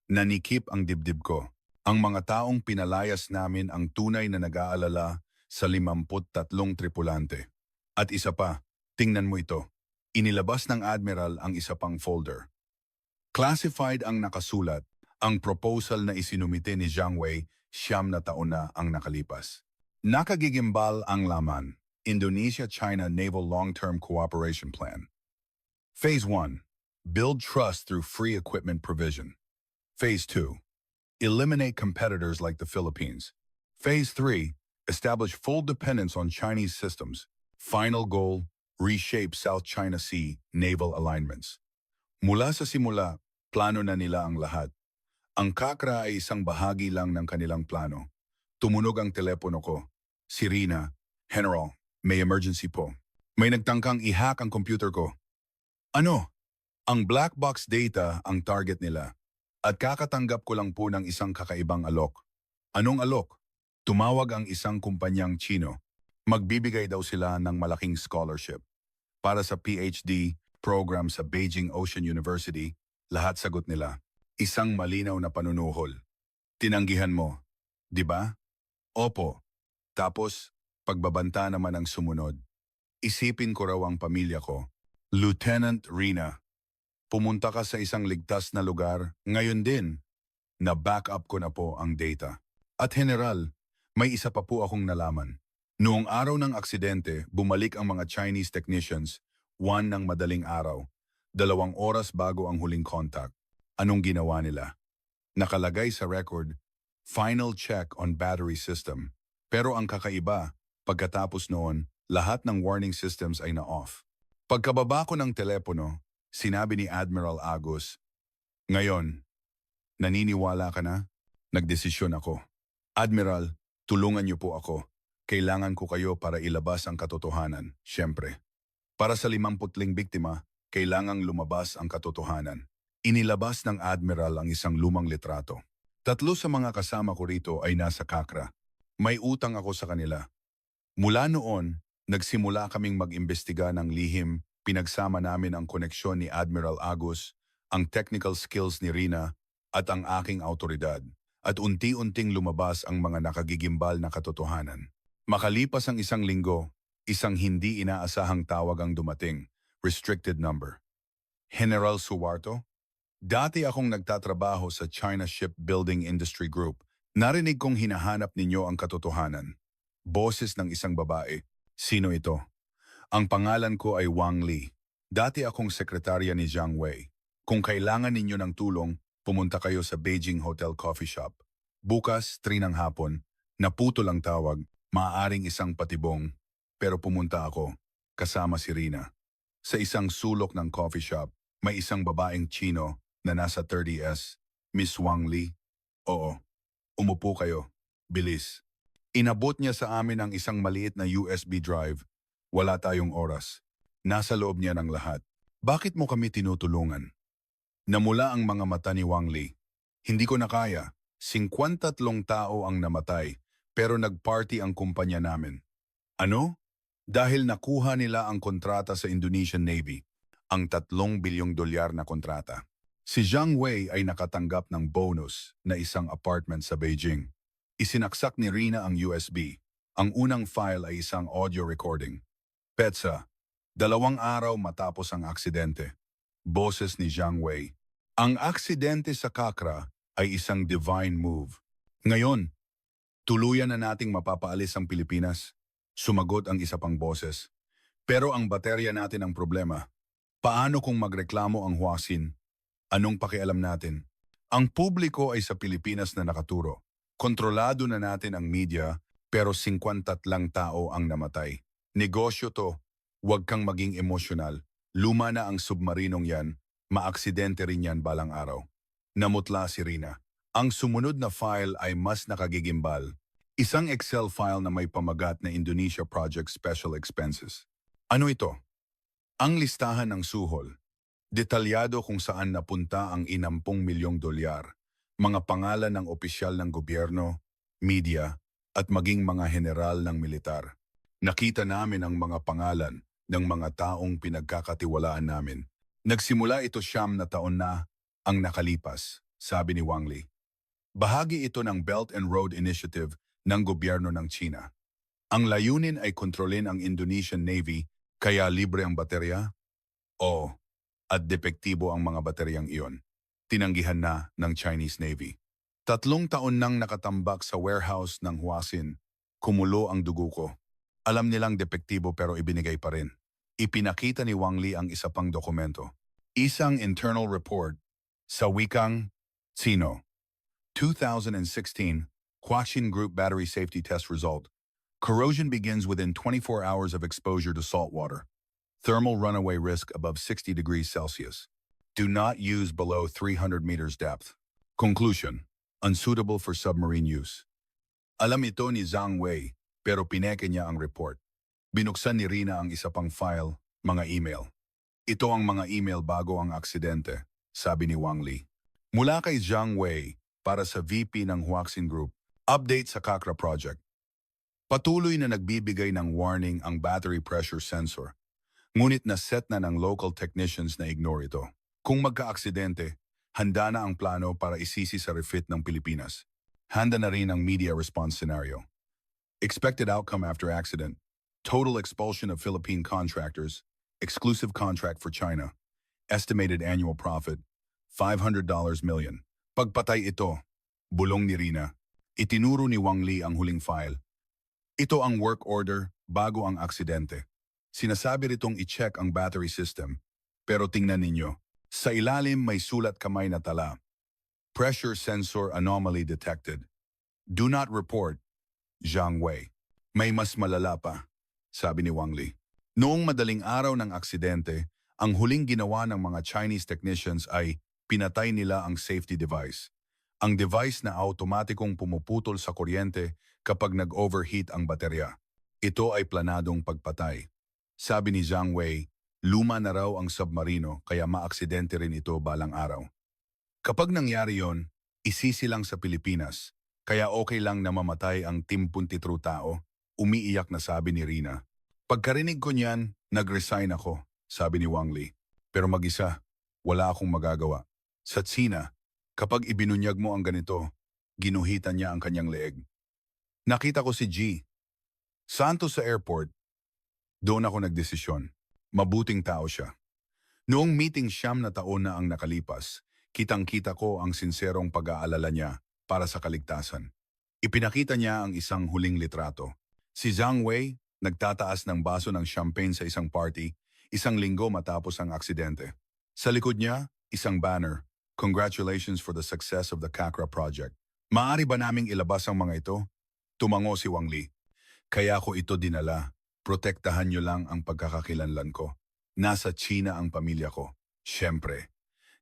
Nanikip ang dibdib ko. Ang mga taong pinalayas namin ang tunay na nag-aalala sa 53 tripulante. At isa pa, tingnan mo ito. Inilabas ng Admiral ang isa pang folder. Classified ang nakasulat, ang proposal na isinumite ni Jiang Wei 9 na taon na ang nakalipas. Nakagigimbal ang laman. Indonesia-China Naval Long-Term Cooperation Plan. Phase 1. Build trust through free equipment provision. Phase 2. Eliminate competitors like the Philippines. Phase 3. Establish full dependence on Chinese systems. Final goal, reshape South China Sea naval alignments. Mula sa simula, plano na nila ang lahat. Ang Kakra ay isang bahagi lang ng kanilang plano. Tumunog ang telepono ko. Si Rina, General, may emergency po. May nagtangkang i-hack ang computer ko. Ano? Ang black box data ang target nila. At kakatanggap ko lang po ng isang kakaibang alok. Anong alok? Tumawag ang isang kumpanyang Chino. Magbibigay daw sila ng malaking scholarship. Para sa PhD program sa Beijing Ocean University, lahat sagot nila. Isang malinaw na panunuhol. Tinanggihan mo, di ba? Opo. Tapos, pagbabanta naman ang sumunod. Isipin ko raw ang pamilya ko. Lieutenant Rina, pumunta ka sa isang ligtas na lugar, ngayon din, na-back up ko na po ang data. At General, may isa pa po akong nalaman. Noong araw ng aksidente, bumalik ang mga Chinese technicians, 1 ng madaling araw, 2 oras bago ang huling contact. Anong ginawa nila? Nakalagay sa record, final check on battery system. Pero ang kakaiba, pagkatapos noon, lahat ng warning systems ay na-off. Pagkababa ko ng telepono, sinabi ni Admiral Agus, ngayon, naniniwala ka na? Nagdesisyon ako. Admiral, tulungan niyo po ako. Kailangan ko kayo para ilabas ang katotohanan, siyempre. Para sa 50 biktima, kailangang lumabas ang katotohanan. Inilabas ng Admiral ang isang lumang litrato. 3 sa mga kasama ko rito ay nasa Kakra. May utang ako sa kanila. Mula noon, nagsimula kaming mag-imbestiga ng lihim, pinagsama namin ang koneksyon ni Admiral Agus, ang technical skills ni Rina, at ang aking autoridad. At unti-unting lumabas ang mga nakagigimbal na katotohanan. Makalipas ang 1 linggo, isang hindi inaasahang tawag ang dumating, restricted number. General Suwarto? Dati akong nagtatrabaho sa China Shipbuilding Industry Group. Narinig kong hinahanap ninyo ang katotohanan. Boses ng isang babae. Sino ito? Ang pangalan ko ay Wang Li. Dati akong sekretarya ni Jiang Wei. Kung kailangan ninyo ng tulong, pumunta kayo sa Beijing Hotel Coffee Shop. Bukas, 3 ng hapon, naputol ang tawag, maaaring isang patibong. Pero pumunta ako, kasama si Rina. Sa isang sulok ng coffee shop, may isang babaeng Chino na nasa 30s. Miss Wang Li? Oo. Umupo kayo. Bilis. Inabot niya sa amin ang isang maliit na USB drive. Wala tayong oras. Nasa loob niya ng lahat. Bakit mo kami tinutulungan? Namula ang mga mata ni Wang Li. Hindi ko na kaya. 53 tao ang namatay, pero nagparty ang kumpanya namin. Ano? Dahil nakuha nila ang kontrata sa Indonesian Navy, ang 3 bilyong dolyar na kontrata. Si Zhang Wei ay nakatanggap ng bonus na isang apartment sa Beijing. Isinaksak ni Rina ang USB. Ang unang file ay isang audio recording. Petsa, 2 araw matapos ang aksidente. Boses ni Zhang Wei. Ang aksidente sa Kakra ay isang divine move. Ngayon, tuluyan na nating mapapaalis ang Pilipinas. Sumagot ang isa pang boses. Pero ang baterya natin ang problema. Paano kung magreklamo ang Huasin? Anong pakialam natin? Ang publiko ay sa Pilipinas na nakaturo. Kontrolado na natin ang media, pero 53 tao ang namatay. Negosyo to. Huwag kang maging emosyonal. Luma na ang submarinong yan. Maaksidente rin yan balang araw. Namutla si Rina. Ang sumunod na file ay mas nakagigimbal. Isang Excel file na may pamagat na Indonesia Project Special Expenses. Ano ito? Ang listahan ng suhol. Detalyado kung saan napunta ang 60 milyong dolyar, mga pangalan ng opisyal ng gobyerno, media, at maging mga general ng militar. Nakita namin ang mga pangalan ng mga taong pinagkakatiwalaan namin. Nagsimula ito 9 na taon na ang nakalipas, sabi ni Wang Li. Bahagi ito ng Belt and Road Initiative ng gobyerno ng China. Ang layunin ay kontrolin ang Indonesian Navy kaya libre ang baterya? Oo, at depektibo ang mga bateryang iyon. Tinanggihan na ng Chinese Navy. 3 taon nang nakatambak sa warehouse ng Huasin. Kumulo ang dugo ko. Alam nilang depektibo pero ibinigay pa rin. Ipinakita ni Wang Li ang isa pang dokumento. Isang internal report sa wikang Sino. 2016 Huaxin Group Battery Safety Test Result. Corrosion begins within 24 hours of exposure to salt water. Thermal runaway risk above 60 degrees Celsius. Do not use below 300 meters depth. Conclusion. Unsuitable for submarine use. Alam ito ni Zhang Wei, pero pineke niya ang report. Binuksan ni Rina ang isa pang file, mga email. Ito ang mga email bago ang aksidente, sabi ni Wang Li. Mula kay Zhang Wei, para sa VP ng Huaxin Group, update sa Kakra Project. Patuloy na nagbibigay ng warning ang battery pressure sensor. Ngunit na-set na ng local technicians na ignore ito. Kung magka-aksidente, handa na ang plano para isisi sa refit ng Pilipinas. Handa na rin ang media response scenario. Expected outcome after accident. Total expulsion of Philippine contractors. Exclusive contract for China. Estimated annual profit. $500 million. Pagpatay ito. Bulong ni Rina. Itinuro ni Wang Li ang huling file. Ito ang work order bago ang aksidente. Sinasabi ritong i-check ang battery system. Pero tingnan ninyo, sa ilalim may sulat kamay na tala. Pressure sensor anomaly detected. Do not report, Zhang Wei. May mas malala pa, sabi ni Wang Li. Noong madaling araw ng aksidente, ang huling ginawa ng mga Chinese technicians ay pinatay nila ang safety device. Ang device na automatikong pumuputol sa kuryente kapag nag-overheat ang baterya. Ito ay planadong pagpatay. Sabi ni Zhang Wei, luma na raw ang submarino kaya maaksidente rin ito balang araw. Kapag nangyari yon, isisilang sa Pilipinas, kaya okay lang na mamatay ang timpun-titru tao, umiiyak na sabi ni Rina. Pagkarinig ko niyan, nag-resign ako, sabi ni Wang Li. Pero mag-isa, wala akong magagawa. Sa Tsina, kapag ibinunyag mo ang ganito, ginuhitan niya ang kanyang leeg. Nakita ko si G. Santos sa airport. Doon ako nagdesisyon. Mabuting tao siya. Noong meeting 9 na taon na ang nakalipas, kitang-kita ko ang sinserong pag-aalala niya para sa kaligtasan. Ipinakita niya ang isang huling litrato. Si Zhang Wei nagtataas ng baso ng champagne sa isang party, 1 linggo matapos ang aksidente. Sa likod niya, isang banner, "Congratulations for the success of the Kakra project." Maaari ba naming ilabas ang mga ito? Tumango si Wang Li. Kaya ko ito dinala. Protektahan niyo lang ang pagkakakilanlan ko. Nasa China ang pamilya ko. Siyempre.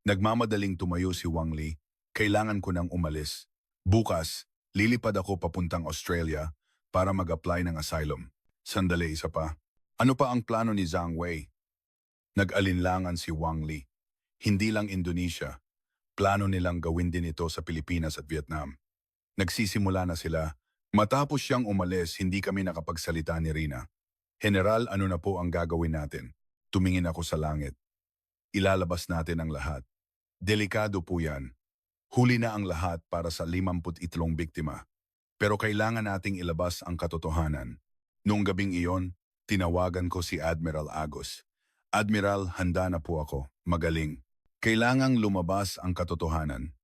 Nagmamadaling tumayo si Wang Li. Kailangan ko nang umalis. Bukas, lilipad ako papuntang Australia para mag-apply ng asylum. Sandali, isa pa. Ano pa ang plano ni Zhang Wei? Nag-alinlangan si Wang Li. Hindi lang Indonesia. Plano nilang gawin din ito sa Pilipinas at Vietnam. Nagsisimula na sila. Matapos siyang umalis, hindi kami nakapagsalita ni Rina. General, ano na po ang gagawin natin? Tumingin ako sa langit. Ilalabas natin ang lahat. Delikado po yan. Huli na ang lahat para sa 53 biktima. Pero kailangan nating ilabas ang katotohanan. Noong gabing iyon, tinawagan ko si Admiral Agos. Admiral, handa na po ako. Magaling. Kailangang lumabas ang katotohanan.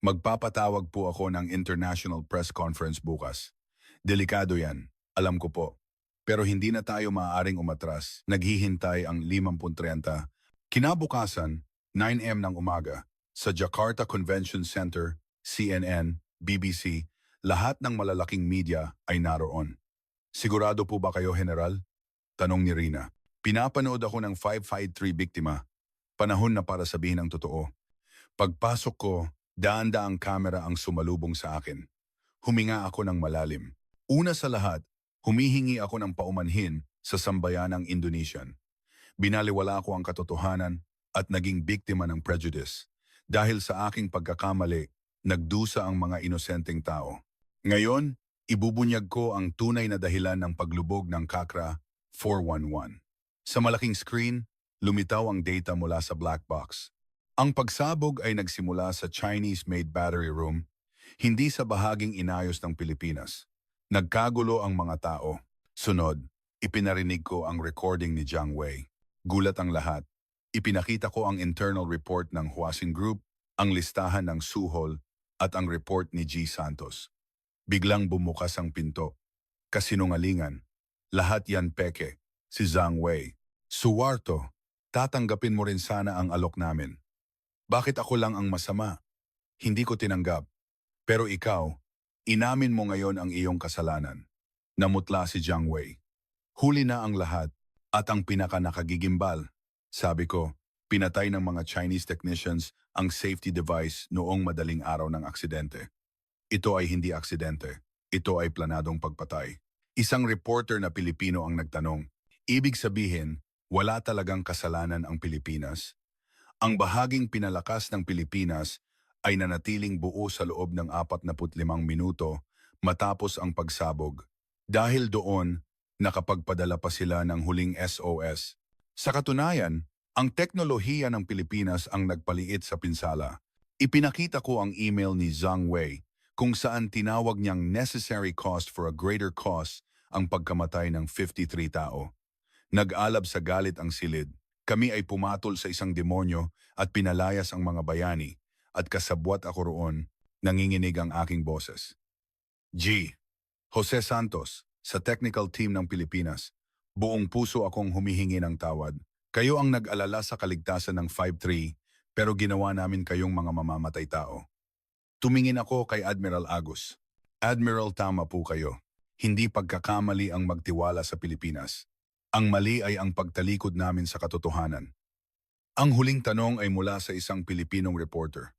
Magpapatawag po ako ng International Press Conference bukas. Delikado yan, alam ko po. Pero hindi na tayo maaaring umatras. Naghihintay ang 50-30. Kinabukasan, 9 AM ng umaga, sa Jakarta Convention Center, CNN, BBC, lahat ng malalaking media ay naroon. Sigurado po ba kayo, General? Tanong ni Rina. Pinapanood ako ng 553 biktima. Panahon na para sabihin ang totoo. Pagpasok ko, daan-daang kamera ang sumalubong sa akin. Huminga ako ng malalim. Una sa lahat, humihingi ako ng paumanhin sa sambayanang Indonesian. Binaliwala ko ang katotohanan at naging biktima ng prejudice. Dahil sa aking pagkakamali, nagdusa ang mga inosenteng tao. Ngayon, ibubunyag ko ang tunay na dahilan ng paglubog ng Kakra 411. Sa malaking screen, lumitaw ang data mula sa black box. Ang pagsabog ay nagsimula sa Chinese-made battery room, hindi sa bahaging inayos ng Pilipinas. Nagkagulo ang mga tao. Sunod, ipinarinig ko ang recording ni Jiang Wei. Gulat ang lahat. Ipinakita ko ang internal report ng Huasin Group, ang listahan ng suhol, at ang report ni G. Santos. Biglang bumukas ang pinto. Kasinungalingan. Lahat yan peke. Si Jiang Wei. Suwarto, tatanggapin mo rin sana ang alok namin. Bakit ako lang ang masama? Hindi ko tinanggap. Pero ikaw, inamin mo ngayon ang iyong kasalanan. Namutla si Jiang Wei. Huli na ang lahat at ang pinaka-nakagigimbal. Sabi ko, pinatay ng mga Chinese technicians ang safety device noong madaling araw ng aksidente. Ito ay hindi aksidente. Ito ay planadong pagpatay. Isang reporter na Pilipino ang nagtanong, ibig sabihin, wala talagang kasalanan ang Pilipinas? Ang bahaging pinalakas ng Pilipinas ay nanatiling buo sa loob ng 45 minuto matapos ang pagsabog. Dahil doon, nakapagpadala pa sila ng huling SOS. Sa katunayan, ang teknolohiya ng Pilipinas ang nagpaliit sa pinsala. Ipinakita ko ang email ni Jiang Wei kung saan tinawag niyang necessary cost for a greater cause ang pagkamatay ng 53 tao. Nag-alab sa galit ang silid. Kami ay pumatol sa isang demonyo at pinalayas ang mga bayani at kasabwat ako roon, nanginginig ang aking boses. G. Jose Santos, sa technical team ng Pilipinas, buong puso akong humihingi ng tawad. Kayo ang nag-alala sa kaligtasan ng 5-3 pero ginawa namin kayong mga mamamatay tao. Tumingin ako kay Admiral Agos. Admiral, tama po kayo. Hindi pagkakamali ang magtiwala sa Pilipinas. Ang mali ay ang pagtalikod namin sa katotohanan. Ang huling tanong ay mula sa isang Pilipinong reporter.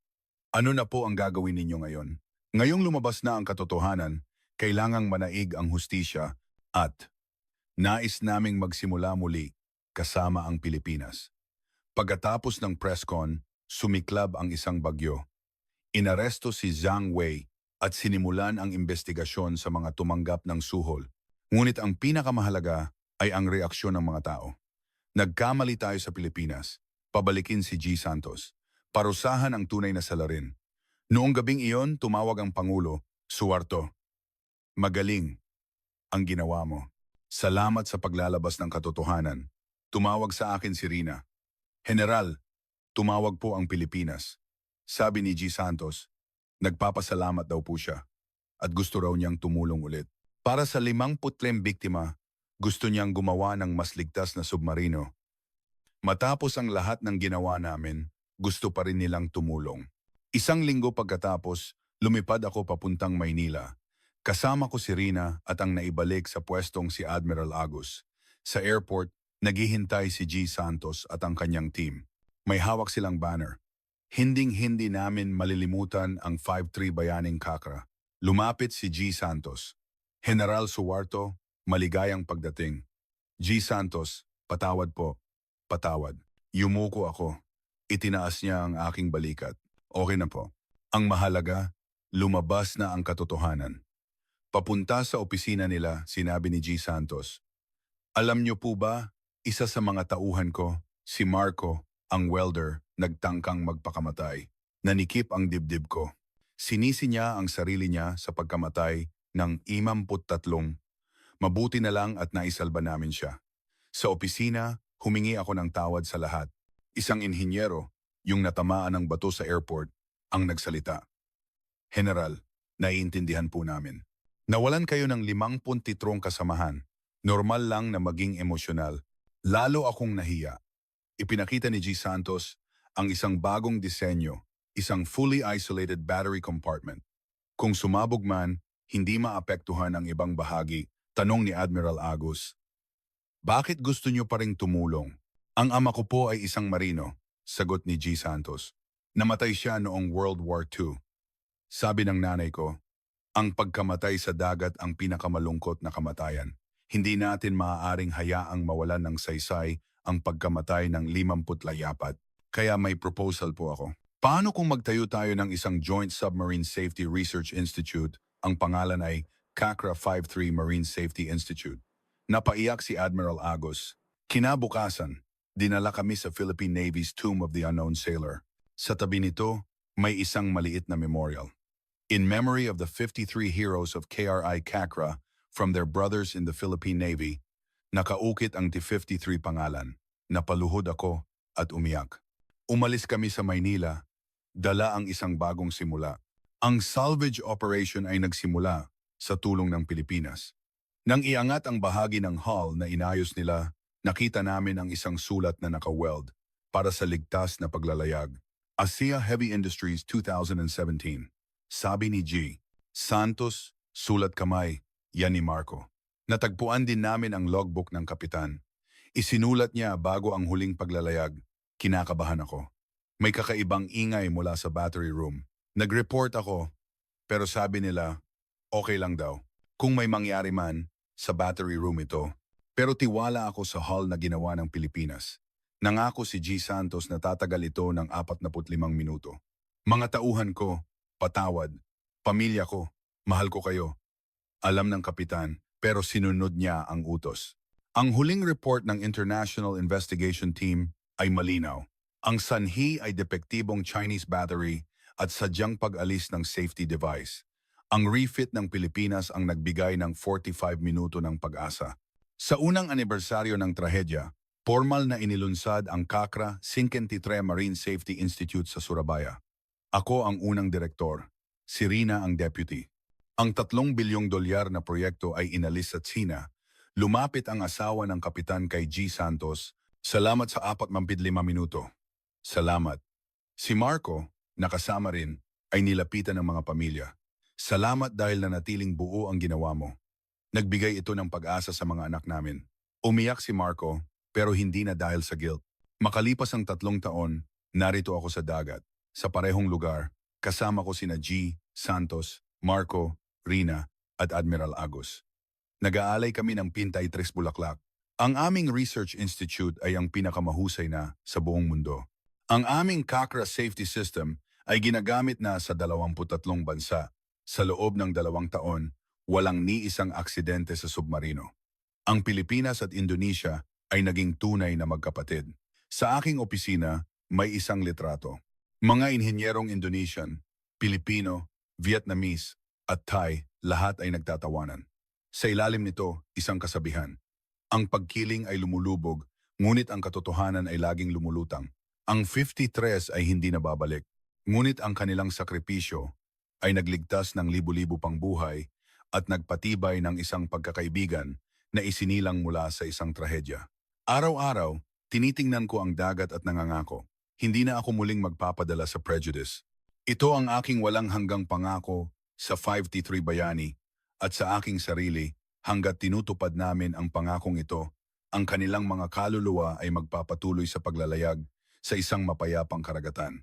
Ano na po ang gagawin ninyo ngayon? Ngayong lumabas na ang katotohanan, kailangang manaig ang hustisya at nais naming magsimula muli kasama ang Pilipinas. Pagkatapos ng press con, sumiklab ang isang bagyo. Inaresto si Jiang Wei at sinimulan ang investigasyon sa mga tumanggap ng suhol. Ngunit ang pinakamahalaga ay ang reaksyon ng mga tao. Nagkamali tayo sa Pilipinas. Pabalikin si G. Santos. Parusahan ang tunay na salarin. Noong gabing iyon, tumawag ang Pangulo, Suwarto. Magaling ang ginawa mo. Salamat sa paglalabas ng katotohanan. Tumawag sa akin si Rina. General, tumawag po ang Pilipinas. Sabi ni G. Santos, nagpapasalamat daw po siya at gusto raw niyang tumulong ulit. Para sa 50 biktima, gusto niyang gumawa ng mas ligtas na submarino. Matapos ang lahat ng ginawa namin, gusto pa rin nilang tumulong. Isang linggo pagkatapos, lumipad ako papuntang Maynila. Kasama ko si Rina at ang naibalik sa pwestong si Admiral Agos. Sa airport, naghihintay si G. Santos at ang kanyang team. May hawak silang banner. Hinding-hindi namin malilimutan ang 5-3 Bayaning Kakra. Lumapit si G. Santos. General Suwarto, maligayang pagdating. G. Santos, patawad po. Patawad. Yumuko ako. Itinaas niya ang aking balikat. Okay na po. Ang mahalaga, lumabas na ang katotohanan. Papunta sa opisina nila, sinabi ni G. Santos, "Alam niyo po ba, isa sa mga tauhan ko, si Marco, ang welder, nagtangkang magpakamatay. Nanikip ang dibdib ko. Sinisi niya ang sarili niya sa pagkamatay ng 53. Mabuti na lang at naisalba namin siya. Sa opisina, humingi ako ng tawad sa lahat. Isang inhinyero, yung natamaan ng bato sa airport, ang nagsalita. General, naiintindihan po namin. Nawalan kayo ng 53 kasamahan. Normal lang na maging emosyonal. Lalo akong nahiya. Ipinakita ni G. Santos ang isang bagong disenyo, isang fully isolated battery compartment. Kung sumabog man, hindi maapektuhan ang ibang bahagi, tanong ni Admiral Agus. Bakit gusto niyo pa ring tumulong? Ang ama ko po ay isang marino, sagot ni G. Santos. Namatay siya noong World War II. Sabi ng nanay ko, ang pagkamatay sa dagat ang pinakamalungkot na kamatayan. Hindi natin maaaring hayaang mawalan ng saysay ang pagkamatay ng 50 layapat. Kaya may proposal po ako. Paano kung magtayo tayo ng isang Joint Submarine Safety Research Institute? Ang pangalan ay CACRA 53 Marine Safety Institute. Napaiyak si Admiral Agus. Kinabukasan, dinala kami sa Philippine Navy's Tomb of the Unknown Sailor. Sa tabi nito, may isang maliit na memorial. In memory of the 53 heroes of KRI CACRA from their brothers in the Philippine Navy, nakaukit ang T-53 pangalan. Napaluhod ako at umiyak. Umalis kami sa Maynila, dala ang isang bagong simula. Ang salvage operation ay nagsimula sa tulong ng Pilipinas. Nang iangat ang bahagi ng hull na inayos nila, nakita namin ang isang sulat na naka-weld para sa ligtas na paglalayag. ASEA Heavy Industries 2017. Sabi ni G. Santos, sulat kamay, yan ni Marco. Natagpuan din namin ang logbook ng kapitan. Isinulat niya bago ang huling paglalayag. Kinakabahan ako. May kakaibang ingay mula sa battery room. Nag-report ako, pero sabi nila, okay lang daw. Kung may mangyari man, sa battery room ito. Pero tiwala ako sa hull na ginawa ng Pilipinas. Nangako si G. Santos na tatagal ito ng 45 minuto. Mga tauhan ko, patawad. Pamilya ko, mahal ko kayo. Alam ng kapitan, pero sinunod niya ang utos. Ang huling report ng International Investigation Team ay malinaw. Ang sanhi ay depektibong Chinese battery at sadyang pag-alis ng safety device. Ang refit ng Pilipinas ang nagbigay ng 45 minuto ng pag-asa. Sa unang anibersaryo ng trahedya, formal na inilunsad ang CACRA 53 Marine Safety Institute sa Surabaya. Ako ang unang direktor, si Rina ang deputy. Ang 3 bilyong dolyar na proyekto ay inalis sa China. Lumapit ang asawa ng kapitan kay G. Santos. Salamat sa 45 minuto. Salamat. Si Marco, nakasama rin, ay nilapitan ng mga pamilya. Salamat dahil nanatiling buo ang ginawa mo. Nagbigay ito ng pag-asa sa mga anak namin. Umiyak si Marco, pero hindi na dahil sa guilt. Makalipas ang 3 taon, narito ako sa dagat, sa parehong lugar, kasama ko sina G. Santos, Marco, Rina, at Admiral Agus. Nag-aalay kami ng Pintay 3 Bulaklak. Ang aming research institute ay ang pinakamahusay na sa buong mundo. Ang aming CACRA safety system ay ginagamit na sa 23 bansa. Sa loob ng 2 taon, walang ni isang aksidente sa submarino. Ang Pilipinas at Indonesia ay naging tunay na magkapatid. Sa aking opisina, may isang litrato. Mga inhinyerong Indonesian, Pilipino, Vietnamese, at Thai, lahat ay nagtatawanan. Sa ilalim nito, isang kasabihan. Ang pagkiling ay lumulubog, ngunit ang katotohanan ay laging lumulutang. Ang 53 ay hindi nababalik, ngunit ang kanilang sakripisyo ay nagligtas ng libu-libu pang buhay at nagpatibay ng isang pagkakaibigan na isinilang mula sa isang trahedya. Araw-araw, tinitingnan ko ang dagat at nangangako. Hindi na ako muling magpapadala sa prejudice. Ito ang aking walang hanggang pangako sa 53 Bayani at sa aking sarili hanggat tinutupad namin ang pangakong ito, ang kanilang mga kaluluwa ay magpapatuloy sa paglalayag sa isang mapayapang karagatan.